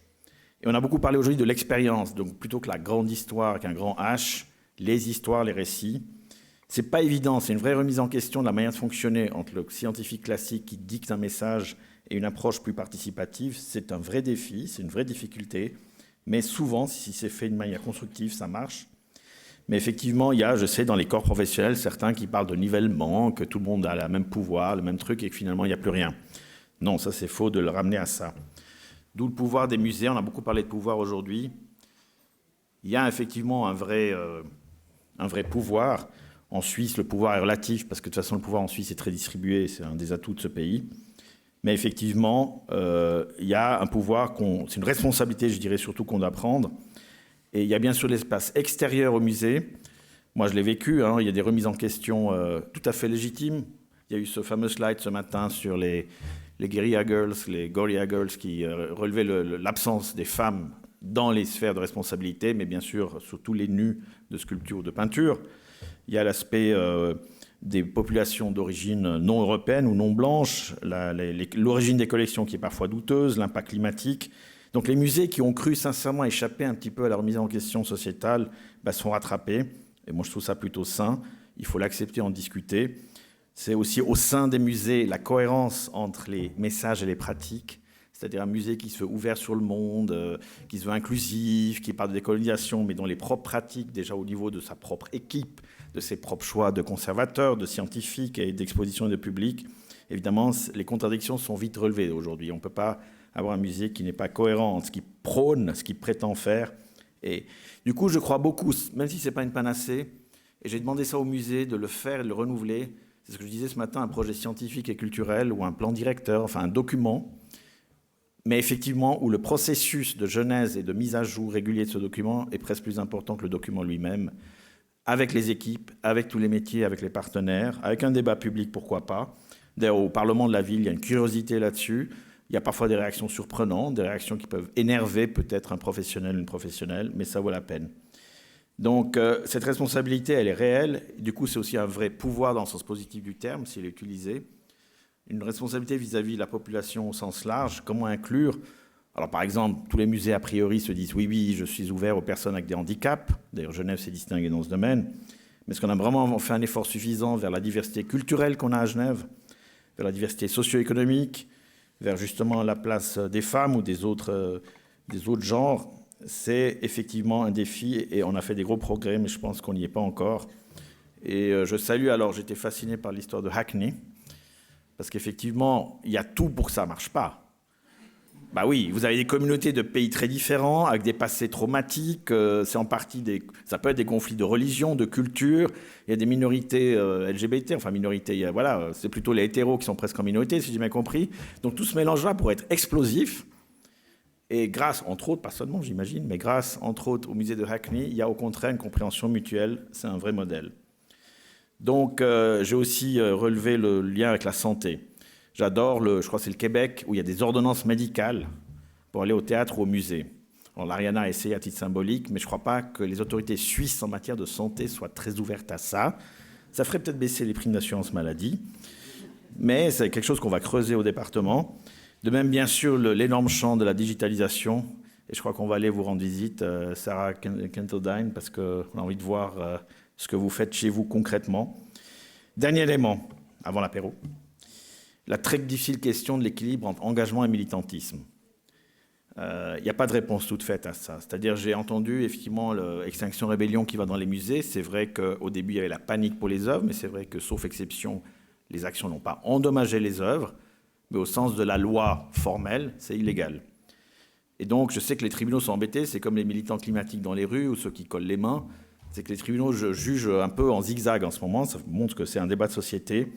Et on a beaucoup parlé aujourd'hui de l'expérience. Donc, plutôt que la grande histoire avec un grand H, les histoires, les récits. C'est pas évident. C'est une vraie remise en question de la manière de fonctionner entre le scientifique classique qui dicte un message et une approche plus participative. C'est un vrai défi, c'est une vraie difficulté. Mais souvent, si c'est fait de manière constructive, ça marche. Mais effectivement, il y a, je sais, dans les corps professionnels, certains qui parlent de nivellement, que tout le monde a le même pouvoir, le même truc, et que finalement, il n'y a plus rien. Non, ça, c'est faux de le ramener à ça. D'où le pouvoir des musées. On a beaucoup parlé de pouvoir aujourd'hui. Il y a effectivement un vrai pouvoir. En Suisse, le pouvoir est relatif, parce que de toute façon, le pouvoir en Suisse est très distribué, c'est un des atouts de ce pays. Mais effectivement, il y a un pouvoir, c'est une responsabilité, je dirais surtout, qu'on doit prendre. Et il y a bien sûr l'espace extérieur au musée. Moi, je l'ai vécu, hein, il y a des remises en question tout à fait légitimes. Il y a eu ce fameux slide ce matin sur les guerrilla girls, les gorilla girls, qui relevaient l'absence des femmes dans les sphères de responsabilité, mais bien sûr, surtout les nus de sculpture ou de peinture. Il y a l'aspect des populations d'origine non européenne ou non blanche, l'origine des collections qui est parfois douteuse, l'impact climatique. Donc les musées qui ont cru sincèrement échapper un petit peu à la remise en question sociétale se font rattraper. Et moi, je trouve ça plutôt sain. Il faut l'accepter, en discuter. C'est aussi au sein des musées la cohérence entre les messages et les pratiques. C'est-à-dire un musée qui se veut ouvert sur le monde, qui se veut inclusif, qui parle de décolonisation, mais dont les propres pratiques, déjà au niveau de sa propre équipe, de ses propres choix de conservateurs, de scientifiques et d'exposition et de public. Évidemment, les contradictions sont vite relevées aujourd'hui. On ne peut pas avoir un musée qui n'est pas cohérent entre ce qu'il prône, ce qu'il prétend faire. Et du coup, je crois beaucoup, même si ce n'est pas une panacée, et j'ai demandé ça au musée de le faire et de le renouveler. C'est ce que je disais ce matin, un projet scientifique et culturel ou un plan directeur, enfin un document, mais effectivement où le processus de genèse et de mise à jour régulier de ce document est presque plus important que le document lui-même, avec les équipes, avec tous les métiers, avec les partenaires, avec un débat public, pourquoi pas. D'ailleurs, au Parlement de la Ville, il y a une curiosité là-dessus. Il y a parfois des réactions surprenantes, des réactions qui peuvent énerver peut-être un professionnel ou une professionnelle, mais ça vaut la peine. Donc, cette responsabilité, elle est réelle. Du coup, c'est aussi un vrai pouvoir dans le sens positif du terme, s'il est utilisé. Une responsabilité vis-à-vis de la population au sens large. Comment inclure ? Alors, par exemple, tous les musées, a priori, se disent « oui, je suis ouvert aux personnes avec des handicaps ». D'ailleurs, Genève s'est distinguée dans ce domaine. Mais est-ce qu'on a vraiment fait un effort suffisant vers la diversité culturelle qu'on a à Genève, vers la diversité socio-économique, vers justement la place des femmes ou des autres genres? C'est effectivement un défi et on a fait des gros progrès, mais je pense qu'on n'y est pas encore. Et je salue, alors j'étais fasciné par l'histoire de Hackney, parce qu'effectivement, il y a tout pour que ça ne marche pas. Bah oui, vous avez des communautés de pays très différents, avec des passés traumatiques, c'est en partie ça peut être des conflits de religion, de culture, il y a des minorités LGBT, enfin minorités, voilà, c'est plutôt les hétéros qui sont presque en minorité, si j'ai bien compris. Donc tout ce mélange-là pourrait être explosif, et grâce, entre autres, pas seulement j'imagine, mais grâce, entre autres, au musée de Hackney, il y a au contraire une compréhension mutuelle, c'est un vrai modèle. Donc j'ai aussi relevé le lien avec la santé. J'adore, je crois que c'est le Québec, où il y a des ordonnances médicales pour aller au théâtre ou au musée. Alors l'Ariana a essayé à titre symbolique, mais je ne crois pas que les autorités suisses en matière de santé soient très ouvertes à ça. Ça ferait peut-être baisser les primes d'assurance maladie, mais c'est quelque chose qu'on va creuser au département. De même, bien sûr, l'énorme champ de la digitalisation Et je crois qu'on va aller vous rendre visite, Sarah Kenteldine, parce qu'on a envie de voir ce que vous faites chez vous concrètement. Dernier élément, avant l'apéro. La très difficile question de l'équilibre entre engagement et militantisme. Il n'y a pas de réponse toute faite à ça. C'est-à-dire, j'ai entendu effectivement l'Extinction Rébellion qui va dans les musées. C'est vrai qu'au début, il y avait la panique pour les œuvres, mais c'est vrai que, sauf exception, les actions n'ont pas endommagé les œuvres, mais au sens de la loi formelle, c'est illégal. Et donc, je sais que les tribunaux sont embêtés. C'est comme les militants climatiques dans les rues ou ceux qui collent les mains. C'est que les tribunaux jugent un peu en zigzag en ce moment. Ça montre que c'est un débat de société.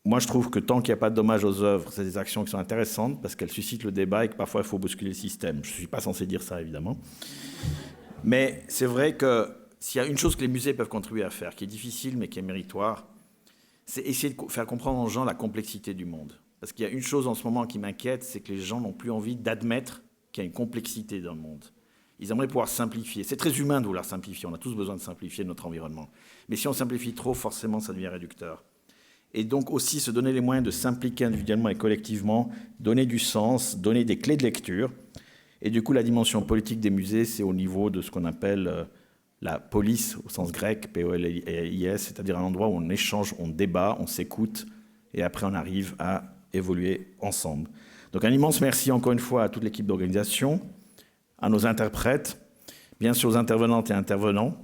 Moi, je trouve que tant qu'il n'y a pas de dommages aux œuvres, c'est des actions qui sont intéressantes parce qu'elles suscitent le débat et que parfois, il faut bousculer le système. Je ne suis pas censé dire ça, évidemment. Mais c'est vrai que s'il y a une chose que les musées peuvent contribuer à faire, qui est difficile mais qui est méritoire, c'est essayer de faire comprendre aux gens la complexité du monde. Parce qu'il y a une chose en ce moment qui m'inquiète, c'est que les gens n'ont plus envie d'admettre qu'il y a une complexité dans le monde. Ils aimeraient pouvoir simplifier. C'est très humain de vouloir simplifier. On a tous besoin de simplifier notre environnement. Mais si on simplifie trop, forcément, ça devient réducteur. Et donc aussi se donner les moyens de s'impliquer individuellement et collectivement, donner du sens, donner des clés de lecture. Et du coup, la dimension politique des musées, c'est au niveau de ce qu'on appelle la police, au sens grec, P-O-L-I-S, c'est-à-dire un endroit où on échange, on débat, on s'écoute, et après on arrive à évoluer ensemble. Donc un immense merci encore une fois à toute l'équipe d'organisation, à nos interprètes, bien sûr aux intervenantes et intervenants,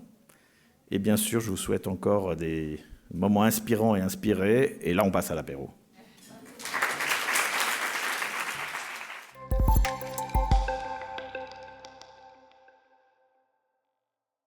et bien sûr je vous souhaite encore des moments inspirants et inspirés, et là on passe à l'apéro.